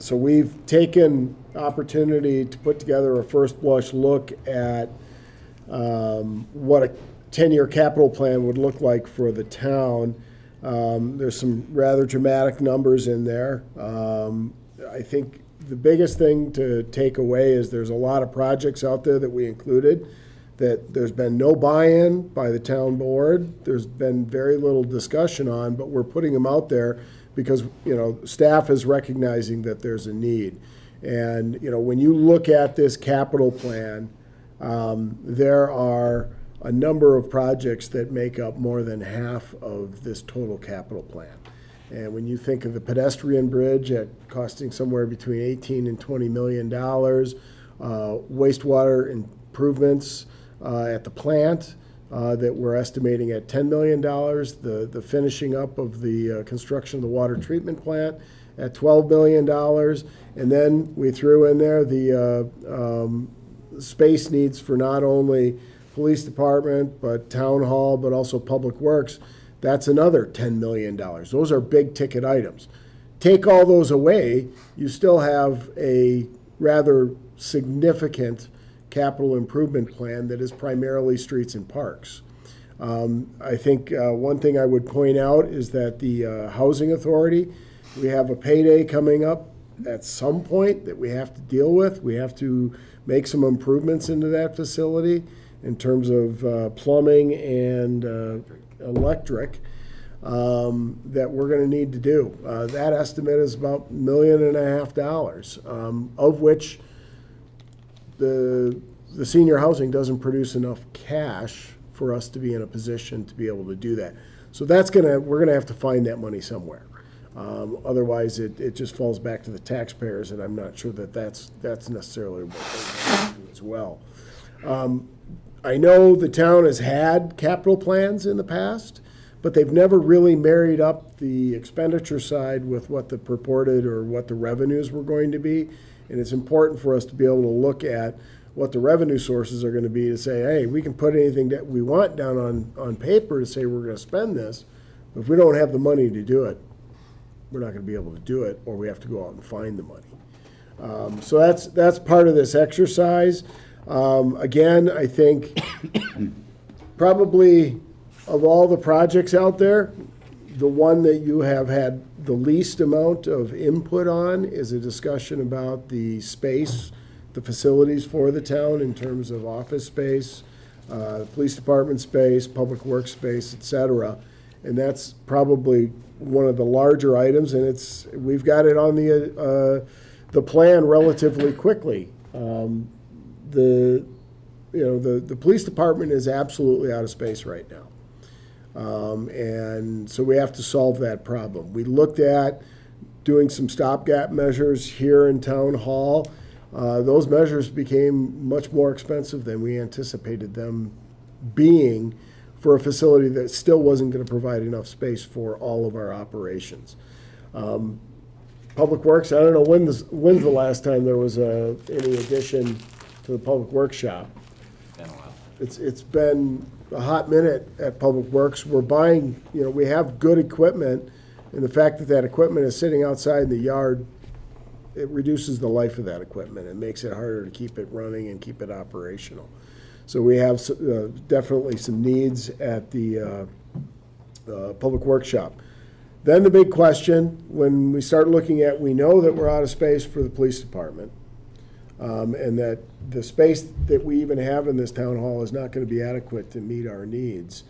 so we've taken opportunity to put together a first blush look at what a 10-year capital plan would look like for the town. There's some rather dramatic numbers in there. I think the biggest thing to take away is there's a lot of projects out there that we included that there's been no buy-in by the town board. There's been very little discussion on, but we're putting them out there because, staff is recognizing that there's a need. And, when you look at this capital plan, there are a number of projects that make up more than half of this total capital plan. And when you think of the pedestrian bridge at costing somewhere between $18 and $20 million, wastewater improvements at the plant that we're estimating at $10 million, the finishing up of the construction of the water treatment plant at $12 million, and then we threw in there the space needs for not only police department, but town hall, but also public works. That's another $10 million. Those are big ticket items. Take all those away, you still have a rather significant capital improvement plan that is primarily streets and parks. I think one thing I would point out is that the Housing Authority, we have a payday coming up at some point that we have to deal with. We have to make some improvements into that facility in terms of plumbing and electric. that we're going to need to do. That estimate is about $1.5 million, of which the senior housing doesn't produce enough cash for us to be in a position to be able to do that. So we're gonna have to find that money somewhere. Otherwise, it just falls back to the taxpayers, and I'm not sure that that's necessarily what they do as well. I know the town has had capital plans in the past, but they've never really married up the expenditure side with what the purported or what the revenues were going to be. And it's important for us to be able to look at what the revenue sources are going to be to say, hey, we can put anything that we want down on paper to say we're going to spend this, but if we don't have the money to do it, we're not going to be able to do it, or we have to go out and find the money. So that's part of this exercise. Again, I think probably of all the projects out there, the one that you have had the least amount of input on is a discussion about the space, the facilities for the town in terms of office space, police department space, public works space, et cetera. And that's probably one of the larger items, and we've got it on the plan relatively quickly. The police department is absolutely out of space right now. And so we have to solve that problem. We looked at doing some stopgap measures here in Town Hall. Those measures became much more expensive than we anticipated them being for a facility that still wasn't going to provide enough space for all of our operations. Public Works, I don't know when's the last time there was any addition to the Public Works shop. It's been a hot minute at Public Works. We're buying, we have good equipment, and the fact that equipment is sitting outside in the yard, it reduces the life of that equipment. It makes it harder to keep it running and keep it operational. So we have definitely some needs at the Public Works shop. Then the big question, when we start looking at, we know that we're out of space for the police department, and that the space that we even have in this town hall is not going to be adequate to meet our needs.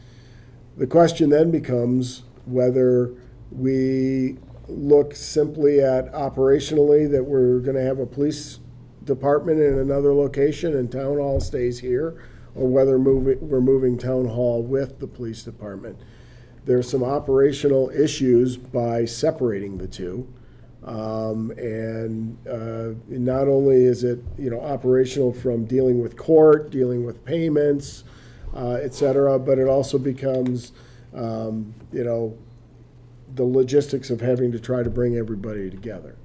The question then becomes whether we look simply at operationally that we're going to have a police department in another location and town hall stays here, or whether we're moving town hall with the police department. There's some operational issues by separating the two. And not only is it operational from dealing with court, dealing with payments, et cetera, but it also becomes the logistics of having to try to bring everybody together.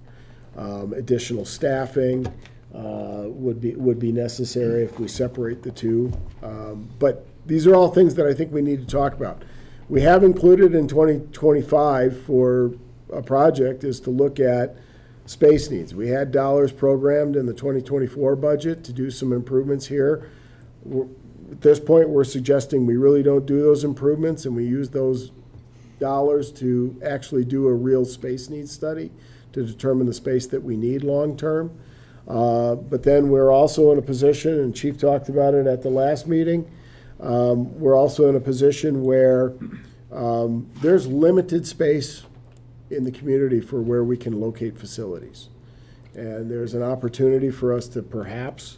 Additional staffing would be necessary if we separate the two. But these are all things that I think we need to talk about. We have included in 2025 for a project is to look at space needs. We had dollars programmed in the 2024 budget to do some improvements here. At this point, we're suggesting we really don't do those improvements and we use those dollars to actually do a real space needs study to determine the space that we need long term. But then we're also in a position, and Chief talked about it at the last meeting, we're also in a position where there's limited space in the community for where we can locate facilities. And there's an opportunity for us to perhaps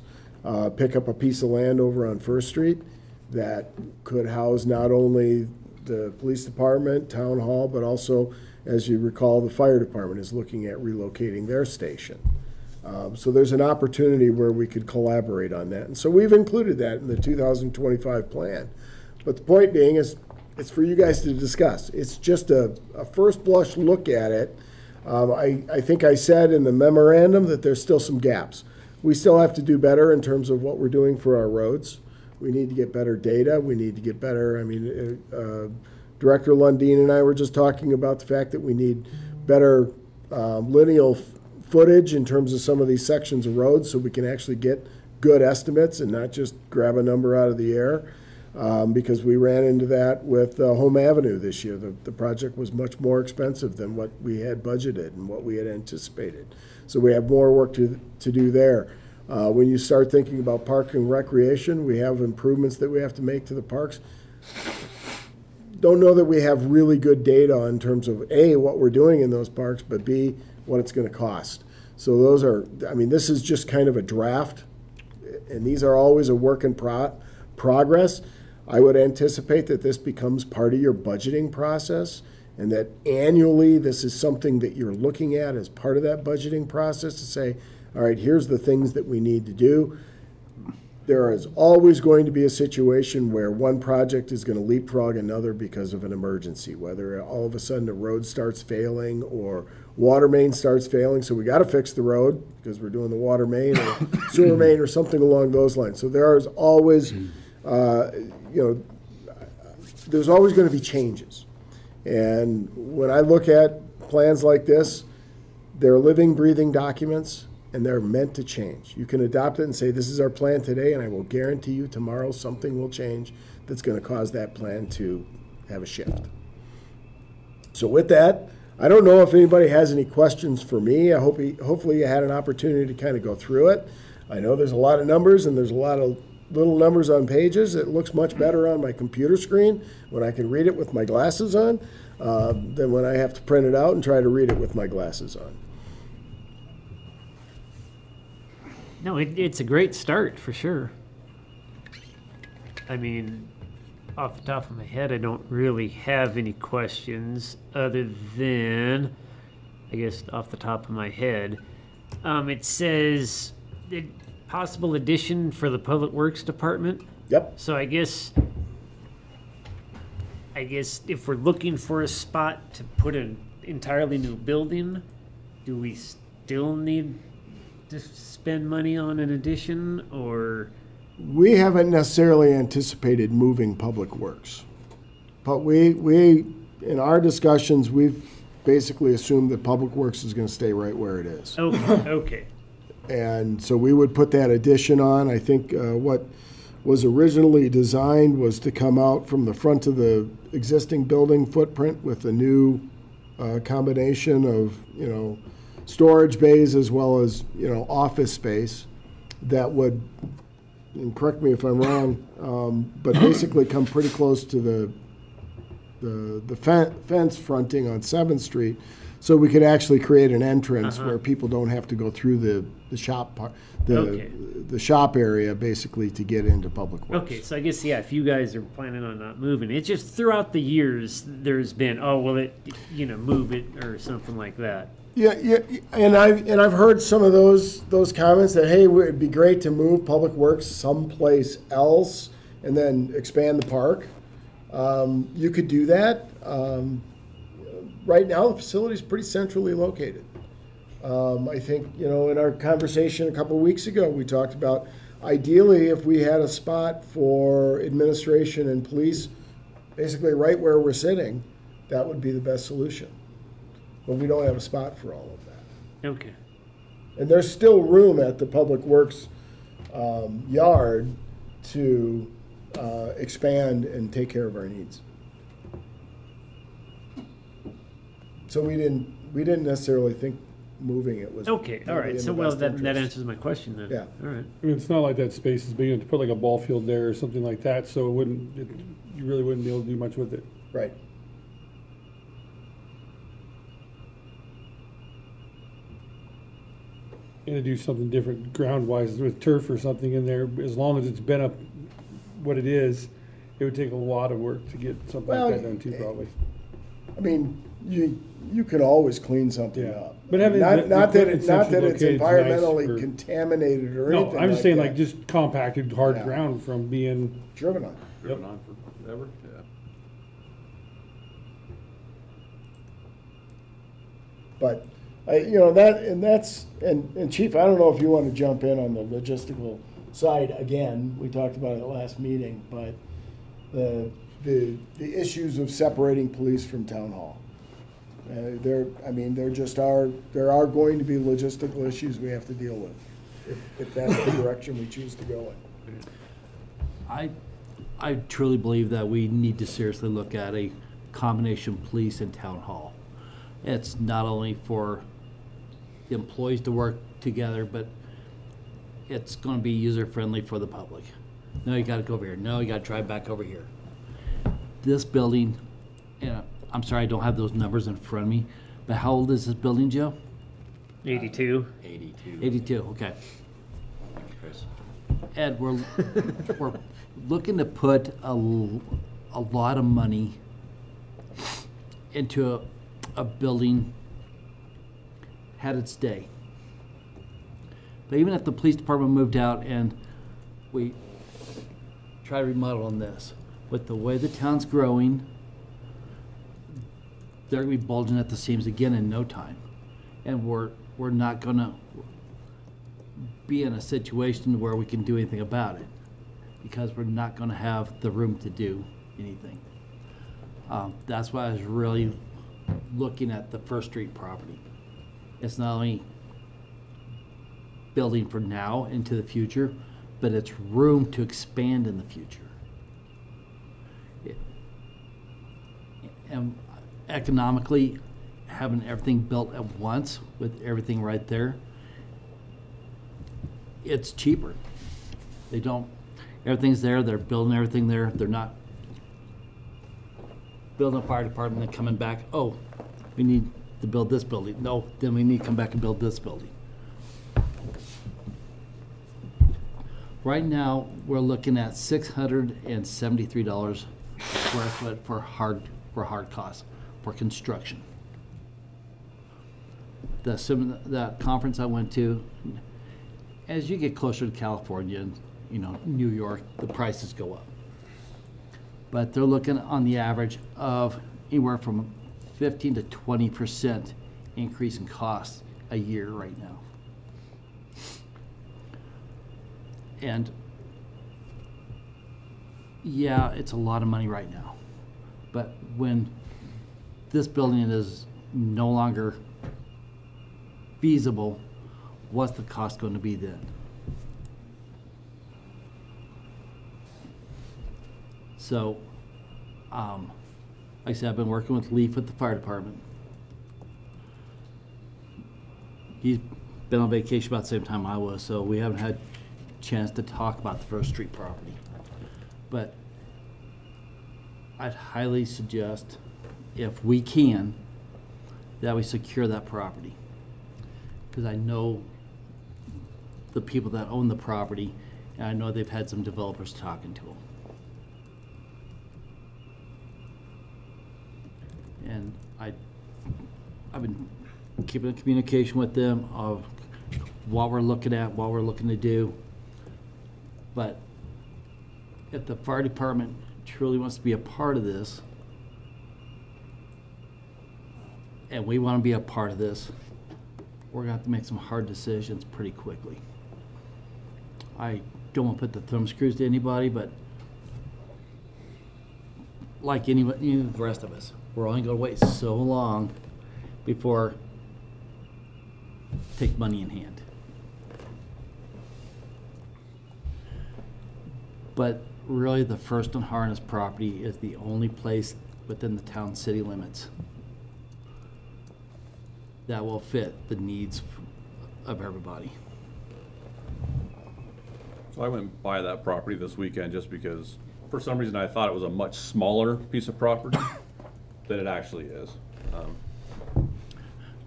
pick up a piece of land over on First Street that could house not only the police department, town hall, but also, as you recall, the fire department is looking at relocating their station. So there's an opportunity where we could collaborate on that. And so we've included that in the 2025 plan. But the point being is it's for you guys to discuss. It's just a first blush look at it. I think I said in the memorandum that there's still some gaps. We still have to do better in terms of what we're doing for our roads. We need to get better data. We need to get better, Director Lundin and I were just talking about the fact that we need better lineal footage in terms of some of these sections of roads so we can actually get good estimates and not just grab a number out of the air. Because we ran into that with Home Avenue this year. The project was much more expensive than what we had budgeted and what we had anticipated. So we have more work to do there. When you start thinking about park and recreation, we have improvements that we have to make to the parks. don't know that we have really good data in terms of A, what we're doing in those parks, but B, what it's gonna cost. So those are, I mean, this is just kind of a draft, and these are always a work in progress. I would anticipate that this becomes part of your budgeting process, and that annually, this is something that you're looking at as part of that budgeting process to say, all right, here's the things that we need to do. There is always going to be a situation where one project is going to leapfrog another because of an emergency, whether all of a sudden a road starts failing or water main starts failing. So we got to fix the road because we're doing the water main or sewer main or something along those lines. So there is always, there's always going to be changes. And when I look at plans like this, they're living, breathing documents, and they're meant to change. You can adopt it and say, this is our plan today, and I will guarantee you tomorrow something will change that's going to cause that plan to have a shift. So with that, I don't know if anybody has any questions for me. Hopefully you had an opportunity to kind of go through it. I know there's a lot of numbers, and there's a lot of little numbers on pages. It looks much better on my computer screen when I can read it with my glasses on than when I have to print it out and try to read it with my glasses on. No, it's a great start for sure. I mean, off the top of my head, I don't really have any questions other than, I guess, off the top of my head, it says possible addition for the Public Works Department. Yep. So I guess if we're looking for a spot to put an entirely new building, do we still need to spend money on an addition, or? We haven't necessarily anticipated moving Public Works. But we in our discussions, we've basically assumed that Public Works is going to stay right where it is. Okay. And so we would put that addition on. I think what was originally designed was to come out from the front of the existing building footprint with a new combination of, storage bays as well as, office space that would, and correct me if I'm wrong, but basically come pretty close to the fence fronting on 7th Street, so we could actually create an entrance where people don't have to go through the shop the shop area basically to get into Public Works. Okay, so I guess if you guys are planning on not moving, it's just throughout the years there's been move it or something like that. Yeah, and I've heard some of those comments that, hey, it'd be great to move Public Works someplace else and then expand the park. You could do that. Right now, the facility is pretty centrally located. I think, in our conversation a couple of weeks ago, we talked about ideally if we had a spot for administration and police, basically right where we're sitting, that would be the best solution. But we don't have a spot for all of that. Okay. And there's still room at the Public Works yard to expand and take care of our needs. So we didn't necessarily think moving it was okay. All right. So that answers my question then. Yeah. All right. I mean, it's not like that space is big enough to put like a ball field there or something like that, so you really wouldn't be able to do much with it. Right. And to do something different ground-wise with turf or something in there, as long as it's been up what it is, it would take a lot of work to get something like that done too, probably. I mean, you can always clean something up. But having not that it's located environmentally contaminated or anything. No, I'm just saying that. like just compacted hard ground from being driven on. Driven on forever. Yeah. But and Chief, I don't know if you want to jump in on the logistical side again. We talked about it at the last meeting, but the issues of separating police from town hall. There are going to be logistical issues we have to deal with if that's the direction we choose to go in. I truly believe that we need to seriously look at a combination police and town hall. It's not only for the employees to work together, but it's going to be user-friendly for the public. No, you got to go over here. No, you got to drive back over here. This building yeah, I'm sorry, I don't have those numbers in front of me, but how old is this building, Joe? 82. 82. 82, okay. Chris. Ed, we're looking to put a lot of money into a building had its day. But even if the police department moved out and we try to remodel on this, with the way the town's growing, they're gonna be bulging at the seams again in no time. And we're not gonna be in a situation where we can do anything about it, because we're not gonna have the room to do anything. That's why I was really looking at the First Street property. It's not only building for now into the future, but it's room to expand in the future. And economically, having everything built at once with everything right there, it's cheaper. Everything's there, they're building everything there, they're not building a fire department and then coming back, oh, we need to build this building. No, then we need to come back and build this building. Right now, we're looking at $673 square foot for hard costs for construction. That conference I went to, as you get closer to California and New York, the prices go up. But they're looking on the average of anywhere from 15 to 20% increase in costs a year right now. And yeah, it's a lot of money right now. But when this building is no longer feasible, what's the cost going to be then? So, like I said, I've been working with Leaf at the fire department. He's been on vacation about the same time I was, so we haven't had a chance to talk about the First Street property. But I'd highly suggest, if we can, that we secure that property. Because I know the people that own the property, and I know they've had some developers talking to them. And I've been keeping in communication with them of what we're looking at, what we're looking to do. But if the fire department truly wants to be a part of this, and we want to be a part of this, we're going to have to make some hard decisions pretty quickly. I don't want to put the thumb screws to anybody, but like any of the rest of us, we're only going to wait so long before take money in hand. But really, the First and Harness property is the only place within the town city limits that will fit the needs of everybody. So I went by that property this weekend just because, for some reason, I thought it was a much smaller piece of property than it actually is.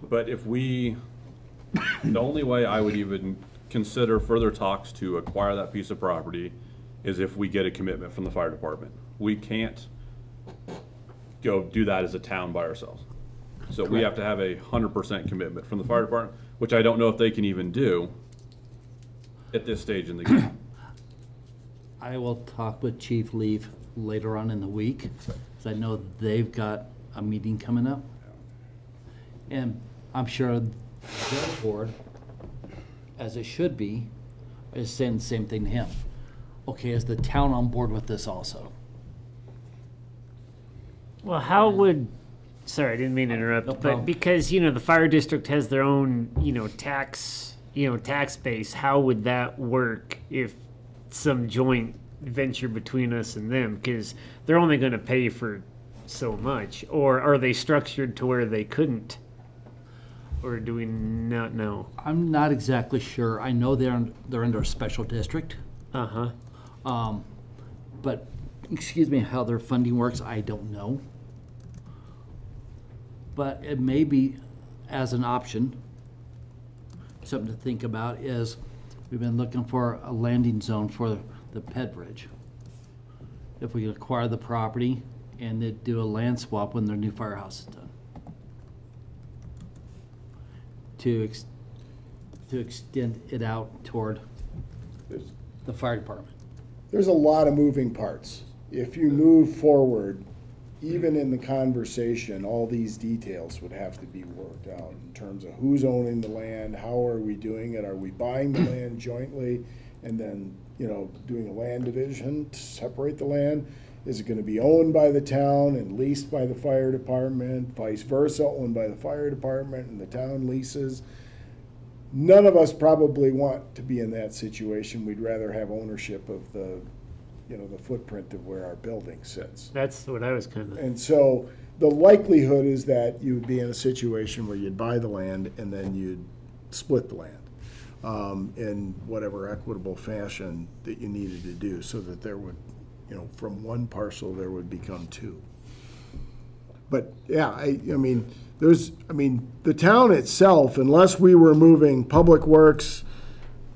But if the only way I would even consider further talks to acquire that piece of property is if we get a commitment from the fire department. We can't go do that as a town by ourselves. So we have to have 100% commitment from the fire department, which I don't know if they can even do at this stage in the game. I will talk with Chief Leaf later on in the week, because I know they've got a meeting coming up. And I'm sure their board, as it should be, is saying the same thing to him. Okay, is the town on board with this also? Well, how would, sorry, I didn't mean to interrupt, No but problem. because, the fire district has their own, tax base, how would that work if some joint venture between us and them? Because they're only going to pay for so much. Or are they structured to where they couldn't? Or do we not know? I'm not exactly sure. I know they're under a special district. Uh-huh. But, excuse me, how their funding works, I don't know. But it may be as an option, something to think about is, we've been looking for a landing zone for the ped bridge. If we could acquire the property and then do a land swap when their new firehouse is done. To extend it out toward the fire department. There's a lot of moving parts. If you move forward, even in the conversation, all these details would have to be worked out in terms of who's owning the land, how are we doing it, are we buying the land jointly, and then, you know, doing a land division to separate the land? Is it gonna be owned by the town and leased by the fire department, vice versa, owned by the fire department and the town leases? None of us probably want to be in that situation. We'd rather have ownership of the, you know, the footprint of where our building sits. That's what I was kind of. And so the likelihood is that you would be in a situation where you'd buy the land and then you'd split the land in whatever equitable fashion that you needed to do, so that there would, you know, from one parcel there would become two. But yeah, I mean, the town itself, unless we were moving Public Works,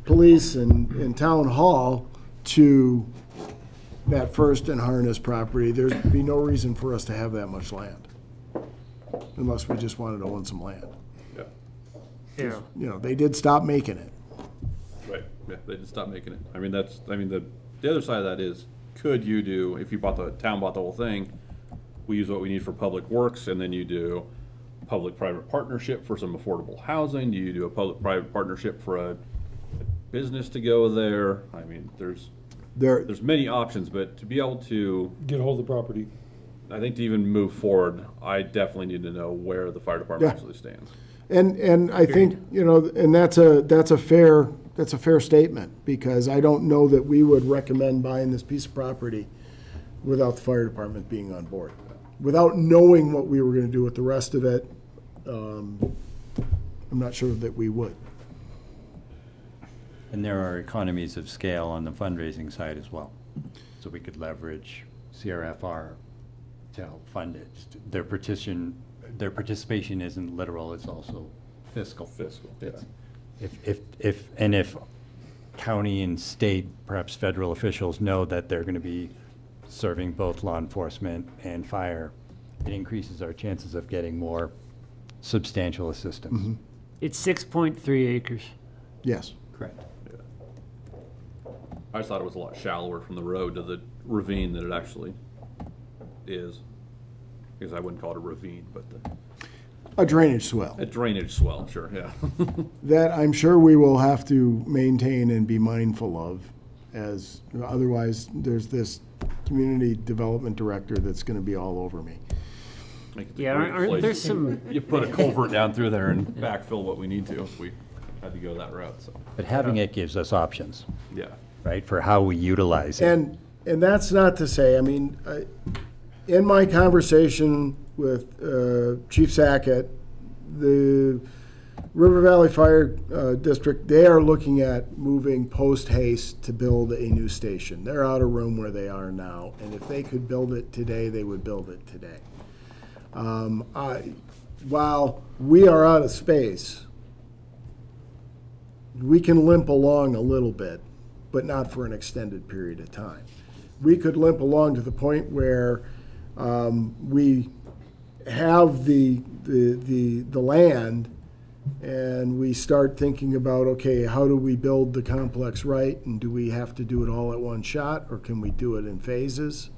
police, and town hall to that First and Harness property, there'd be no reason for us to have that much land, unless we just wanted to own some land. Yeah. Yeah. You know, they did stop making it. Right, yeah, they did stop making it. I mean, the other side of that is, could you do, if you bought the whole thing, we use what we need for Public Works, and then you do public-private partnership for some affordable housing? Do you do a public-private partnership for a business to go there? I mean, there's many options, but to be able to Get a hold of the property. I think to even move forward, I definitely need to know where the fire department actually stands. And I think, you know, and that's a fair statement, because I don't know that we would recommend buying this piece of property without the fire department being on board. Without knowing what we were gonna do with the rest of it, I'm not sure that we would. And there are economies of scale on the fundraising side as well. So we could leverage CRFR to help fund it. Their participation isn't literal, it's also fiscal. Yeah. If county and state, perhaps federal officials know that they're gonna be serving both law enforcement and fire, it increases our chances of getting more substantial assistance. Mm-hmm. It's 6.3 acres. Yes. Correct. I just thought it was a lot shallower from the road to the ravine than it actually is. Because I wouldn't call it a ravine, but A drainage swell. a drainage swell, sure, yeah. That I'm sure we will have to maintain and be mindful of, as otherwise there's this community development director that's gonna be all over me. Make it a Yeah, great aren't place. there some? You put a culvert down through there and backfill what we need to if we had to go that route, so, But having it gives us options, yeah. right, for how we utilize it. And that's not to say, I mean, in my conversation with Chief Sackett, the River Valley Fire District, they are looking at moving post haste to build a new station. They're out of room where they are now, and if they could build it today, they would build it today. While we are out of space, we can limp along a little bit, but not for an extended period of time. We could limp along to the point where we have the land, and we start thinking about, okay, how do we build the complex right, and do we have to do it all at one shot, or can we do it in phases?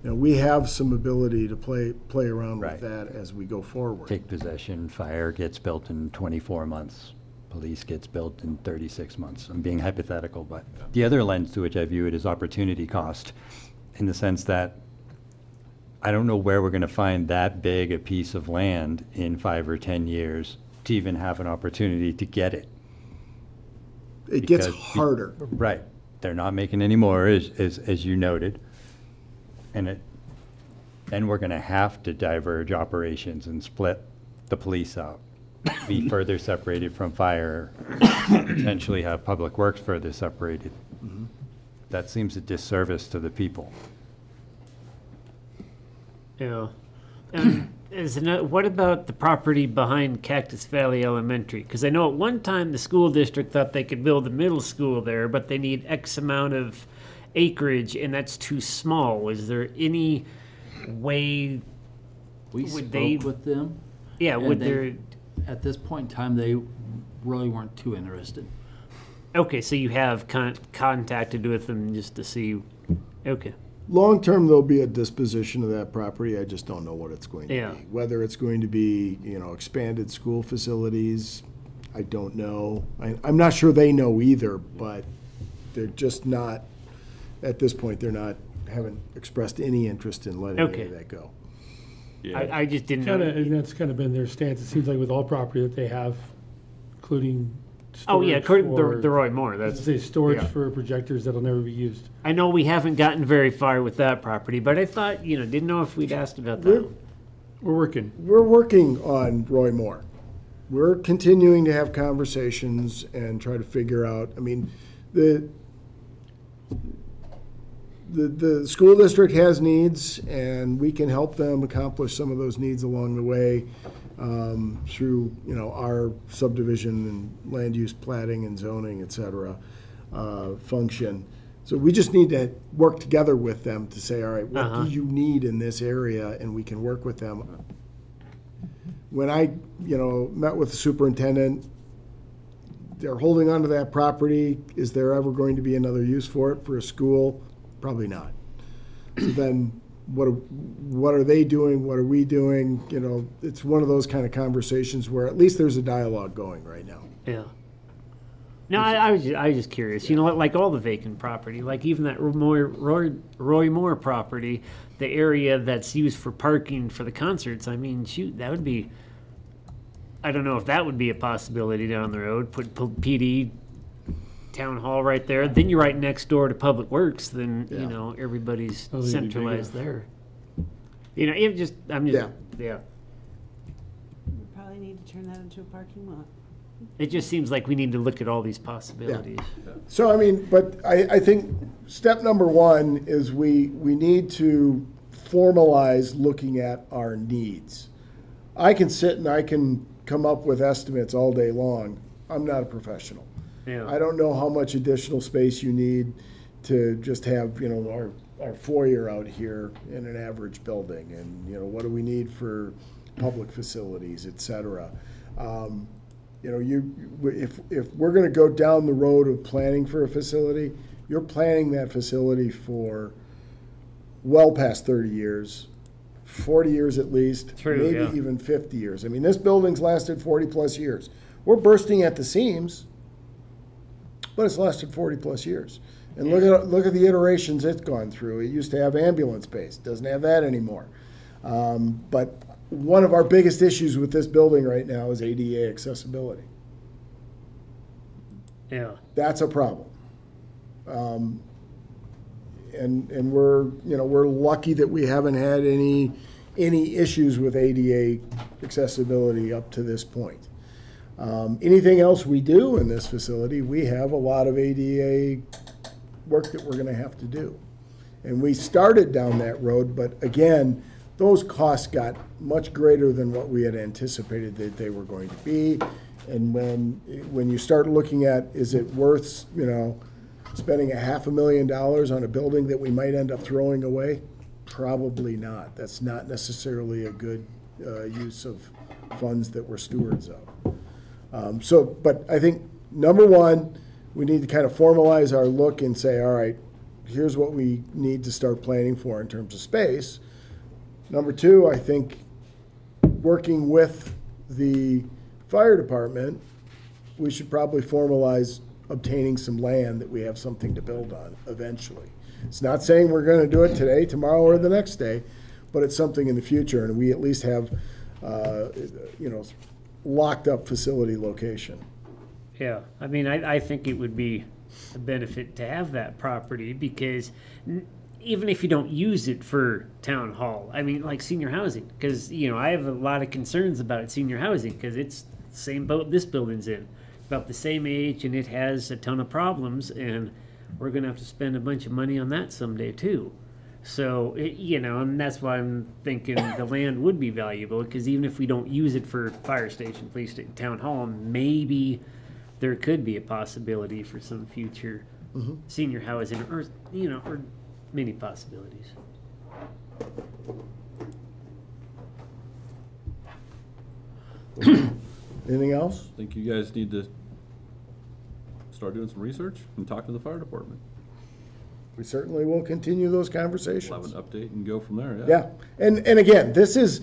You know, we have some ability to play around with that as we go forward. Take possession, fire gets built in 24 months, police gets built in 36 months. I'm being hypothetical, but the other lens to which I view it is opportunity cost, in the sense that I don't know where we're going to find that big a piece of land in 5 or 10 years to even have an opportunity to get it. It gets harder. Right. They're not making any more, as you noted. And then we're going to have to diverge operations and split the police out, be further separated from fire, potentially have Public Works further separated. Mm-hmm. That seems a disservice to the people. Yeah. And what about the property behind Cactus Valley Elementary? Because I know at one time the school district thought they could build a middle school there, but they need X amount of acreage, and that's too small. Is there any way We would spoke with them. Yeah, and would they- there? At this point in time, they really weren't too interested. Okay, so you have contacted with them just to see. Okay. Long-term, there'll be a disposition of that property. I just don't know what it's going to Yeah. be. Whether it's going to be, expanded school facilities, I don't know. I'm not sure they know either, but they're just not, at this point, haven't expressed any interest in letting any Okay. of that go. Yeah. I just didn't Kind know. of, and that's kind of been their stance. It seems like with all property that they have, including Oh yeah, storage the Roy Moore. Let's That's. say storage yeah. for projectors that'll never be used. I know we haven't gotten very far with that property, but I thought didn't know if we'd asked about that. We're- one. We're working. We're working on Roy Moore. We're continuing to have conversations and try to figure out, the school district has needs, and we can help them accomplish some of those needs along the way through, our subdivision and land use platting and zoning, et cetera, function. So we just need to work together with them to say, all right, what do you need in this area, and we can work with them. When I, met with the superintendent, they're holding onto that property. Is there ever going to be another use for it for a school? Probably not. So then what are they doing? What are we doing? It's one of those kind of conversations where at least there's a dialogue going right now. Yeah. No, I was just curious. Like all the vacant property, like even that Roy Moore property, the area that's used for parking for the concerts. I mean, shoot, that would be. I don't know if that would be a possibility down the road. Put PD town hall right there. Then you're right next door to Public Works. Then everybody's Oh, they'd be centralized bigger. there. I'm just yeah. We probably need to turn that into a parking lot. It just seems like we need to look at all these possibilities. So, but I think step number one is we need to formalize looking at our needs. I can sit and I can come up with estimates all day long. I'm not a professional. Yeah. I don't know how much additional space you need to just have, our foyer out here in an average building, and, what do we need for public facilities, et cetera. If we're going to go down the road of planning for a facility, you're planning that facility for well past 30 years, 40 years at least, True, maybe yeah. even 50 years. This building's lasted 40 plus years. We're bursting at the seams, but it's lasted 40 plus years. And look at the iterations it's gone through. It used to have ambulance base, doesn't have that anymore. But one of our biggest issues with this building right now is ADA accessibility. Yeah. That's a problem. And we're lucky that we haven't had any issues with ADA accessibility up to this point. Anything else we do in this facility, we have a lot of ADA work that we're going to have to do. And we started down that road, but again, those costs got much greater than what we had anticipated that they were going to be. And when you start looking at, is it worth, spending $500,000 on a building that we might end up throwing away? Probably not. That's not necessarily a good use of funds that we're stewards of. But I think, number one, we need to kind of formalize our look and say, all right, here's what we need to start planning for in terms of space. Number two, I think working with the fire department, we should probably formalize obtaining some land that we have something to build on eventually. It's not saying we're going to do it today, tomorrow, or the next day, but it's something in the future, and we at least have, locked up facility location. Yeah, I think it would be a benefit to have that property because even if you don't use it for town hall, like senior housing, because, I have a lot of concerns about senior housing because it's the same boat this building's in, about the same age, and it has a ton of problems, and we're going to have to spend a bunch of money on that someday too. So, and that's why I'm thinking the land would be valuable, because even if we don't use it for fire station, police station, town hall, maybe there could be a possibility for some future senior housing, or many possibilities. Anything else? I think you guys need to start doing some research and talk to the fire department. We certainly will continue those conversations. We'll have an update and go from there, Yeah, and again, this is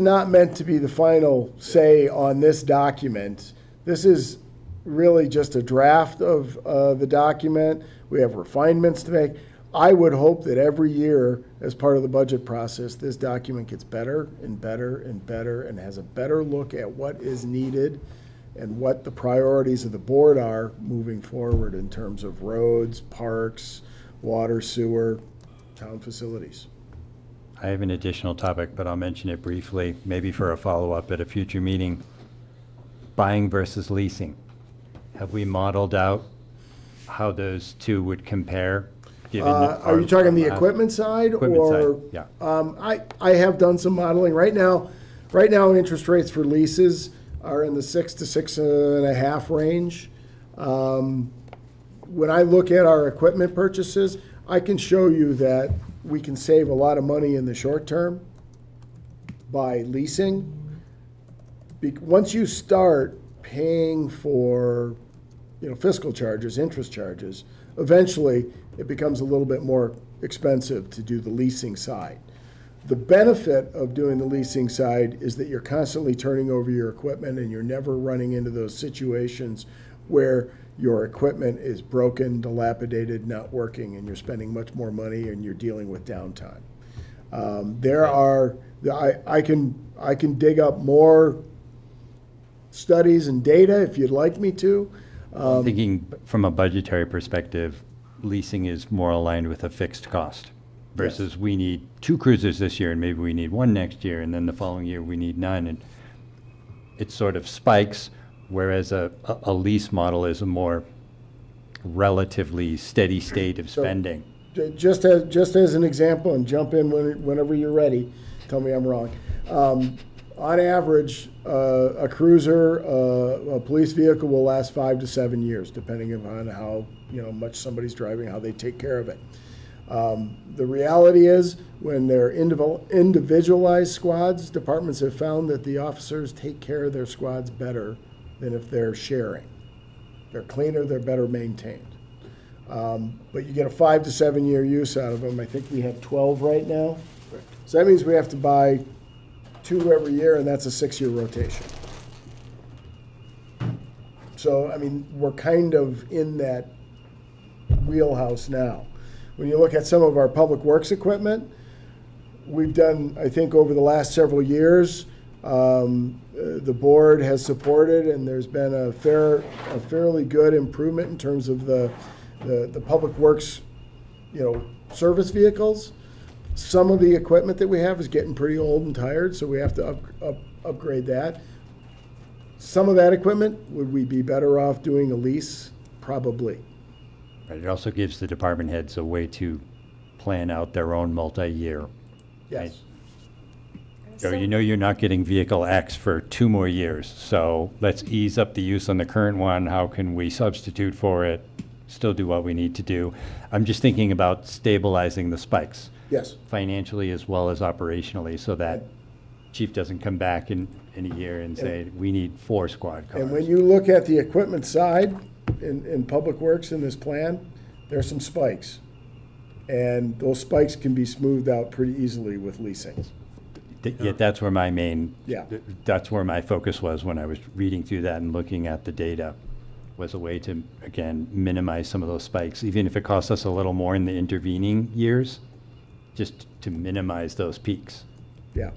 not meant to be the final say on this document. This is really just a draft of the document. We have refinements to make. I would hope that every year, as part of the budget process, this document gets better and better and better and has a better look at what is needed and what the priorities of the board are moving forward in terms of roads, parks, water, sewer, town facilities. I have an additional topic, but I'll mention it briefly, maybe for a follow-up at a future meeting. Buying versus leasing. Have we modeled out how those two would compare? Are you talking the equipment side? Equipment or, side, yeah. I have done some modeling. Right now, interest rates for leases are in the 6 to 6.5 range. When I look at our equipment purchases, I can show you that we can save a lot of money in the short term by leasing. Once you start paying for, fiscal charges, interest charges, eventually it becomes a little bit more expensive to do the leasing side. The benefit of doing the leasing side is that you're constantly turning over your equipment and you're never running into those situations where your equipment is broken, dilapidated, not working, and you're spending much more money and you're dealing with downtime. I can dig up more studies and data if you'd like me to. Thinking from a budgetary perspective, leasing is more aligned with a fixed cost versus we need 2 cruisers this year and maybe we need 1 next year and then the following year we need none, and it sort of spikes, whereas a lease model is a more relatively steady state of spending. Just as an example, and jump in whenever you're ready, tell me I'm wrong. On average, a cruiser, a police vehicle will last 5 to 7 years, depending on how much somebody's driving, how they take care of it. The reality is, when they're individualized squads, departments have found that the officers take care of their squads better than if they're sharing. They're cleaner, they're better maintained. But you get a 5 to 7 year use out of them. I think we have 12 right now. So that means we have to buy 2 every year, and that's a 6-year rotation. So, we're kind of in that wheelhouse now. When you look at some of our public works equipment, we've done, I think, over the last several years, the board has supported, and there's been a fairly good improvement in terms of the public works, service vehicles. Some of the equipment that we have is getting pretty old and tired, so we have to upgrade that. Some of that equipment, would we be better off doing a lease? Probably. Right. It also gives the department heads a way to plan out their own multi-year. Yes. Right? So you're not getting vehicle X for 2 more years, so let's ease up the use on the current one. How can we substitute for it, still do what we need to do? I'm just thinking about stabilizing the spikes. Yes. Financially as well as operationally, so that chief doesn't come back in a year and say, we need 4 squad cars. And when you look at the equipment side in Public Works in this plan, there's some spikes. And those spikes can be smoothed out pretty easily with leasing. Yet that's where my that's where my focus was when I was reading through that and looking at the data, was a way to, again, minimize some of those spikes, even if it costs us a little more in the intervening years, just to minimize those peaks. Yeah.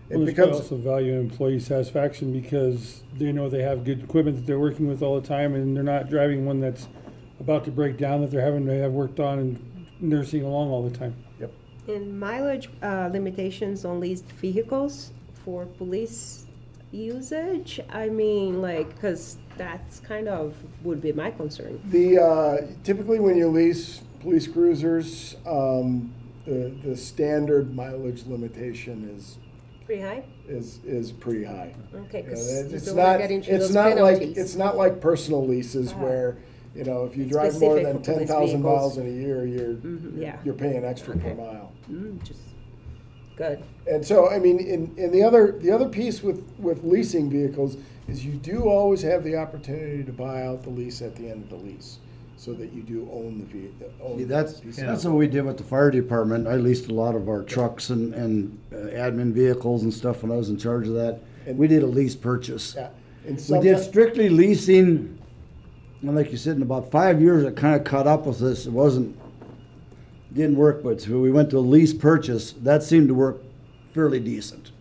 Well, there's also value in employee satisfaction, because they know they have good equipment that they're working with all the time, and they're not driving one that's about to break down that they're having to have worked on and nursing along all the time. Yep. And mileage limitations on leased vehicles for police usage, because that's kind of would be my concern. Typically when you lease police cruisers, the standard mileage limitation Pretty high? is pretty high. Okay, You know, 'cause you it's don't not, wanna get into it's those not like, penalties. it's not like personal leases where, you know, if you drive more specific than for police 10,000 miles vehicles. in a year, Yeah. you're paying extra per mile. Just, good. And so, I mean, in the other piece with leasing vehicles is you do always have the opportunity to buy out the lease at the end of the lease, so that you do own the vehicle. See, that's what we did with the fire department. I leased a lot of our trucks and admin vehicles and stuff when I was in charge of that. We did a lease purchase. Yeah. And We sometimes- did strictly leasing, and like you said, in about 5 years, it kind of caught up with us. It didn't work, but when we went to a lease purchase, that seemed to work fairly decent.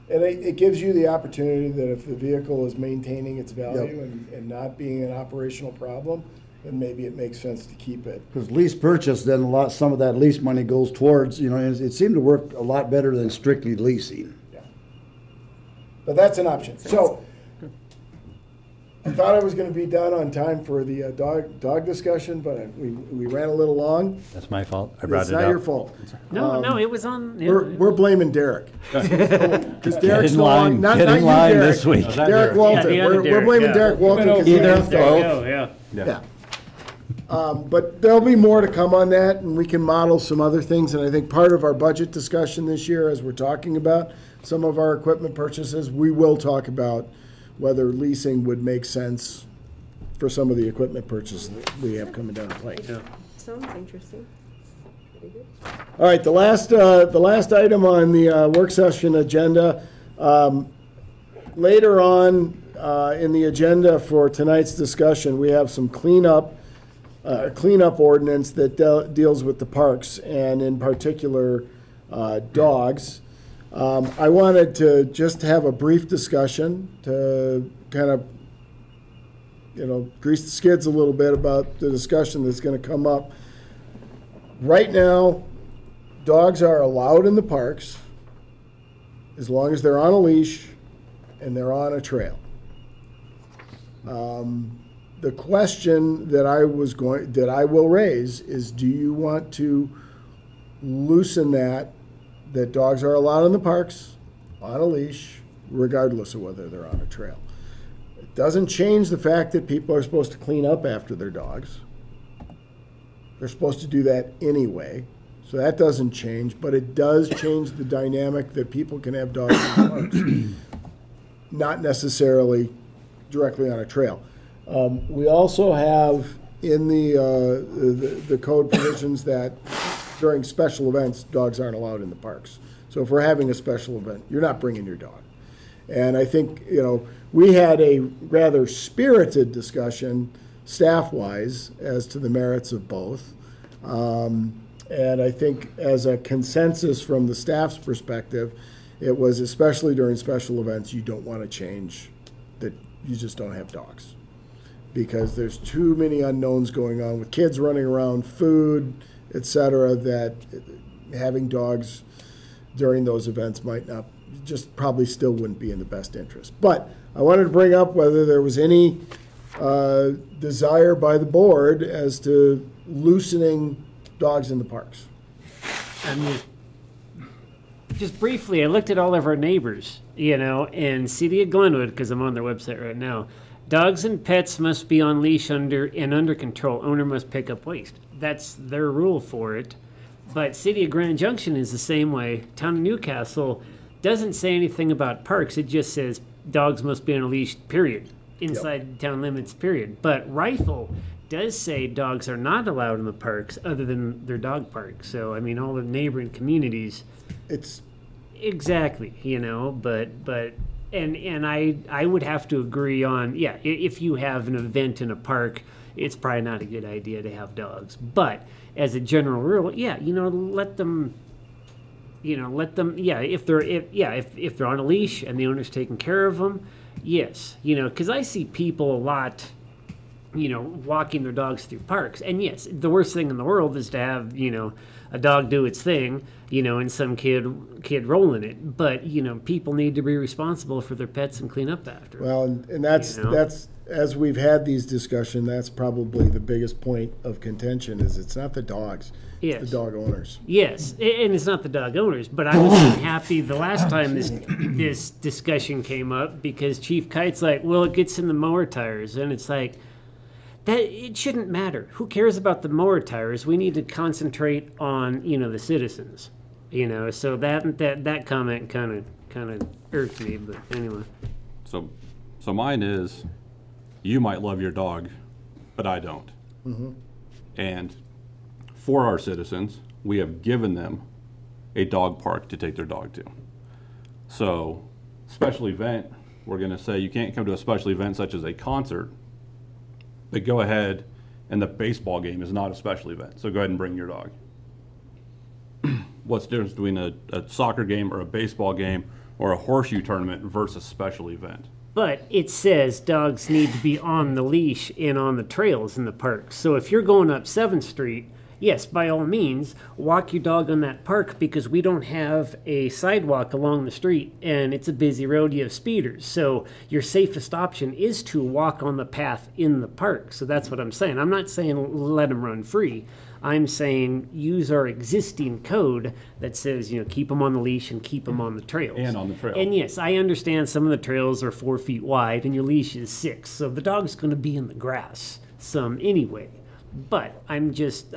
And it gives you the opportunity that if the vehicle is maintaining its value and not being an operational problem, then maybe it makes sense to keep it. Because lease purchase, then some of that lease money goes towards, you know, it seemed to work a lot better than strictly leasing. Yeah. But that's an option. So I thought I was going to be done on time for the dog discussion, but we ran a little long. That's my fault. I brought It's it up. not your fault. No, it was on. We're blaming Derek. Because Derek's in no line. longer, not Get in you, line Derek. this week. Derek Walton. Yeah, the other We're blaming Derek, Derek Walton. 'cause he Either messed of up. both. Yeah. Yeah. But there'll be more to come on that, and we can model some other things. And I think part of our budget discussion this year, as we're talking about some of our equipment purchases, we will talk about whether leasing would make sense for some of the equipment purchases that we have coming down the pike. Sounds interesting. Pretty good. All right, the last item on the work session agenda. Later on in the agenda for tonight's discussion, we have some cleanup ordinance that deals with the parks and in particular dogs. I wanted to just have a brief discussion to kind of grease the skids a little bit about the discussion that's going to come up. Right now, dogs are allowed in the parks as long as they're on a leash and they're on a trail. The question that I will raise is, do you want to loosen that dogs are allowed in the parks on a leash, regardless of whether they're on a trail? It doesn't change the fact that people are supposed to clean up after their dogs. They're supposed to do that anyway, so that doesn't change, but it does change the dynamic that people can have dogs in the parks, not necessarily directly on a trail. We also have in the code provisions that during special events, dogs aren't allowed in the parks. So if we're having a special event, you're not bringing your dog. And I think, we had a rather spirited discussion staff-wise as to the merits of both. And I think as a consensus from the staff's perspective, it was especially during special events, you don't want to change that you just don't have dogs. Because there's too many unknowns going on with kids running around, food, et cetera, that having dogs during those events might not, just probably still wouldn't be in the best interest. But I wanted to bring up whether there was any desire by the board as to loosening dogs in the parks. I mean, just briefly, I looked at all of our neighbors, and City of Glenwood, because I'm on their website right now. Dogs and pets must be on leash under control. Owner must pick up waste. That's their rule for it. But City of Grand Junction is the same way. Town of Newcastle doesn't say anything about parks. It just says dogs must be on a leash, period. Inside town limits, period. But Rifle does say dogs are not allowed in the parks other than their dog park. So, I mean, all the neighboring communities. It's exactly, but and I would have to agree on, if you have an event in a park, it's probably not a good idea to have dogs. But as a general rule, let them, if they're on a leash and the owner's taking care of them, yes, because I see people a lot, walking their dogs through parks. And yes, the worst thing in the world is to have, a dog do its thing, and some kid rolling it. But, people need to be responsible for their pets and clean up after. Well, and that's as we've had these discussions, that's probably the biggest point of contention is it's not the dogs, Yes. it's the dog owners. Yes, and it's not the dog owners, but I was happy the last time this discussion came up because Chief Kite's like, well, it gets in the mower tires, and it's like, that it shouldn't matter. Who cares about the mower tires? We need to concentrate on the citizens. So that comment kind of irked me, but anyway. So mine is, you might love your dog, but I don't. And for our citizens, we have given them a dog park to take their dog to. So, special event, we're going to say you can't come to a special event such as a concert, but go ahead, and the baseball game is not a special event, so go ahead and bring your dog. What's the difference between a soccer game or a baseball game or a horseshoe tournament versus special event? But it says dogs need to be on the leash and on the trails in the park. So if you're going up 7th Street, yes, by all means, walk your dog on that park because we don't have a sidewalk along the street and it's a busy road, you have speeders. So your safest option is to walk on the path in the park. So that's what I'm saying. I'm not saying let them run free. I'm saying use our existing code that says, keep them on the leash and keep them on the trails. And on the trail. And yes, I understand some of the trails are 4 feet wide and your leash is 6. So the dog's going to be in the grass some anyway. But I'm just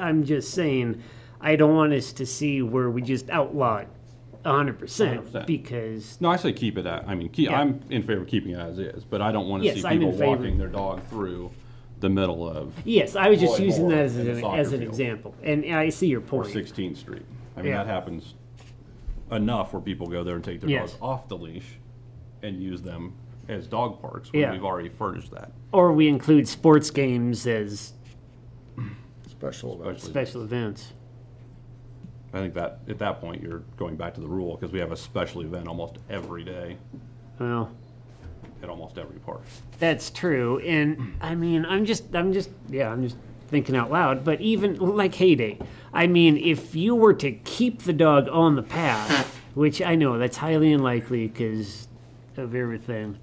saying I don't want us to see where we just outlaw it 100% because... No, I say keep it at, I'm in favor of keeping it as is, but I don't want to Yes, see I'm people in favor. walking their dog through the middle of... Yes, I was just Roy using Moore that as and an soccer field. example. And I see your Or point. 16th Street. Yeah. That happens enough where people go there and take their Yes. dogs off the leash and use them as dog parks when Yeah. we've already furnished that. Or we include sports games as Special events. special events. I think that at that point you're going back to the rule because we have a special event almost every day Well, at almost every park. that's true. And I'm just thinking out loud, but even like heyday. If you were to keep the dog on the path, which I know that's highly unlikely because of everything.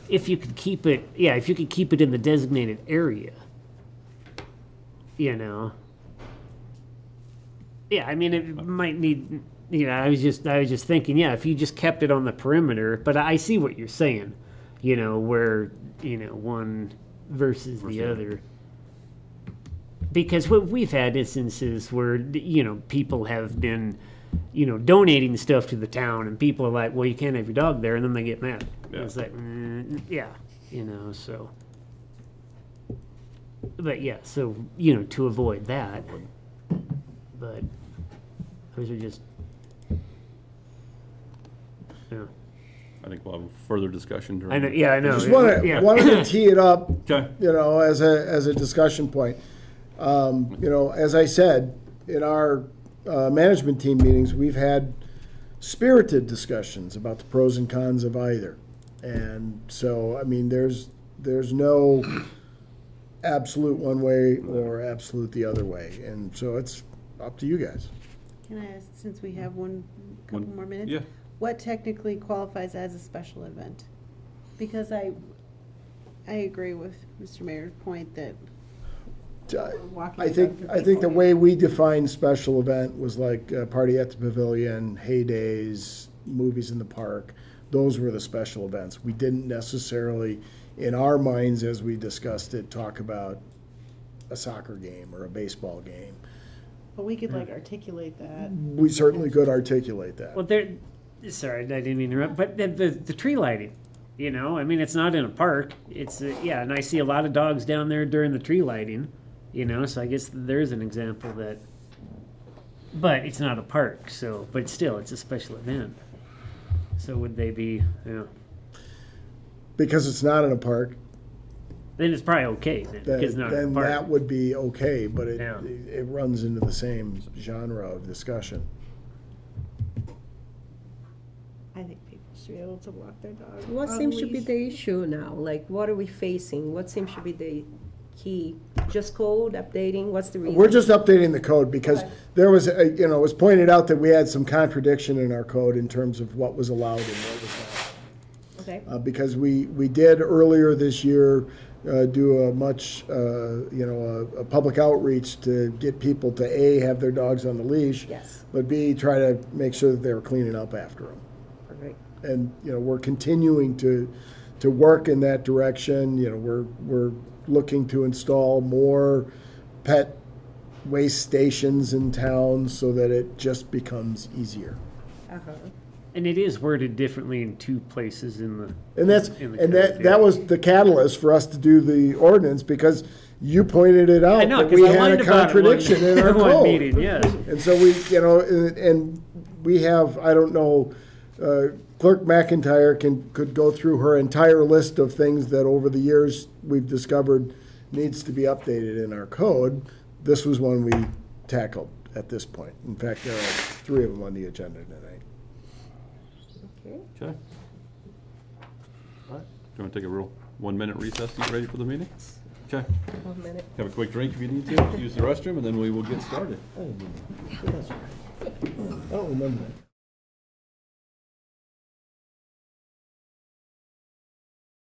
If you could keep it in the designated area, Yeah, it might need, I was just thinking, if you just kept it on the perimeter, but I see what you're saying, where, one versus the other. Because we've had instances where, people have been, donating stuff to the town and people are like, well, you can't have your dog there, and then they get mad. Yeah. It's like, so. But so, to avoid that, but those are just, I think we'll have further discussion during. I know, I know. Just wanted to tee it up, Okay. as a discussion point. As I said, in our management team meetings, we've had spirited discussions about the pros and cons of either. And so, there's no absolute one way or absolute the other way. And so it's up to you guys. Can I ask, since we have couple more minutes? Yeah. What technically qualifies as a special event? Because I agree with Mr. Mayor's point that walking I the think dog for the people. way we defined special event was like party at the pavilion, heydays, movies in the park. Those were the special events. We didn't necessarily, in our minds as we discussed it, talk about a soccer game or a baseball game. But we could articulate that. We certainly could articulate that. Well, sorry, I didn't mean to interrupt, but the tree lighting, it's not in a park. It's, and I see a lot of dogs down there during the tree lighting, so I guess there's an example that, but it's not a park, so, but still, it's a special event. So would they be, Because it's not in a park, then it's probably okay, then, because it's not in a then park. that would be okay, but Yeah. it runs into the same genre of discussion. I think people should be able to walk their dog. What on seems a to be leash. the issue now? Like, what are we facing? What seems to be key? Just code updating, what's the reason? We're just updating the code because there was, it was pointed out that we had some contradiction in our code in terms of what was allowed and what was not. Okay. Because we did earlier this year do a much, a public outreach to get people to A, have their dogs on the leash. Yes. But B, try to make sure that they were cleaning up after them. Perfect. And, we're continuing to work in that direction. We're looking to install more pet waste stations in town so that it just becomes easier. Uh-huh. And it is worded differently in two places in the. And that's in the and code, that was the catalyst for us to do the ordinance because you pointed it out I know, that 'cause we I had learned a about it contradiction in our one code. meeting, yes. And so we, and we have, I don't know, Clerk McIntyre could go through her entire list of things that over the years we've discovered needs to be updated in our code. This was one we tackled at this point. In fact, there are 3 of them on the agenda tonight. Okay. Okay. All right. Do you want to take a real 1-minute recess to get ready for the meeting? Okay. 1 minute. Have a quick drink if you need to. Use the restroom, and then we will get started. I don't remember that.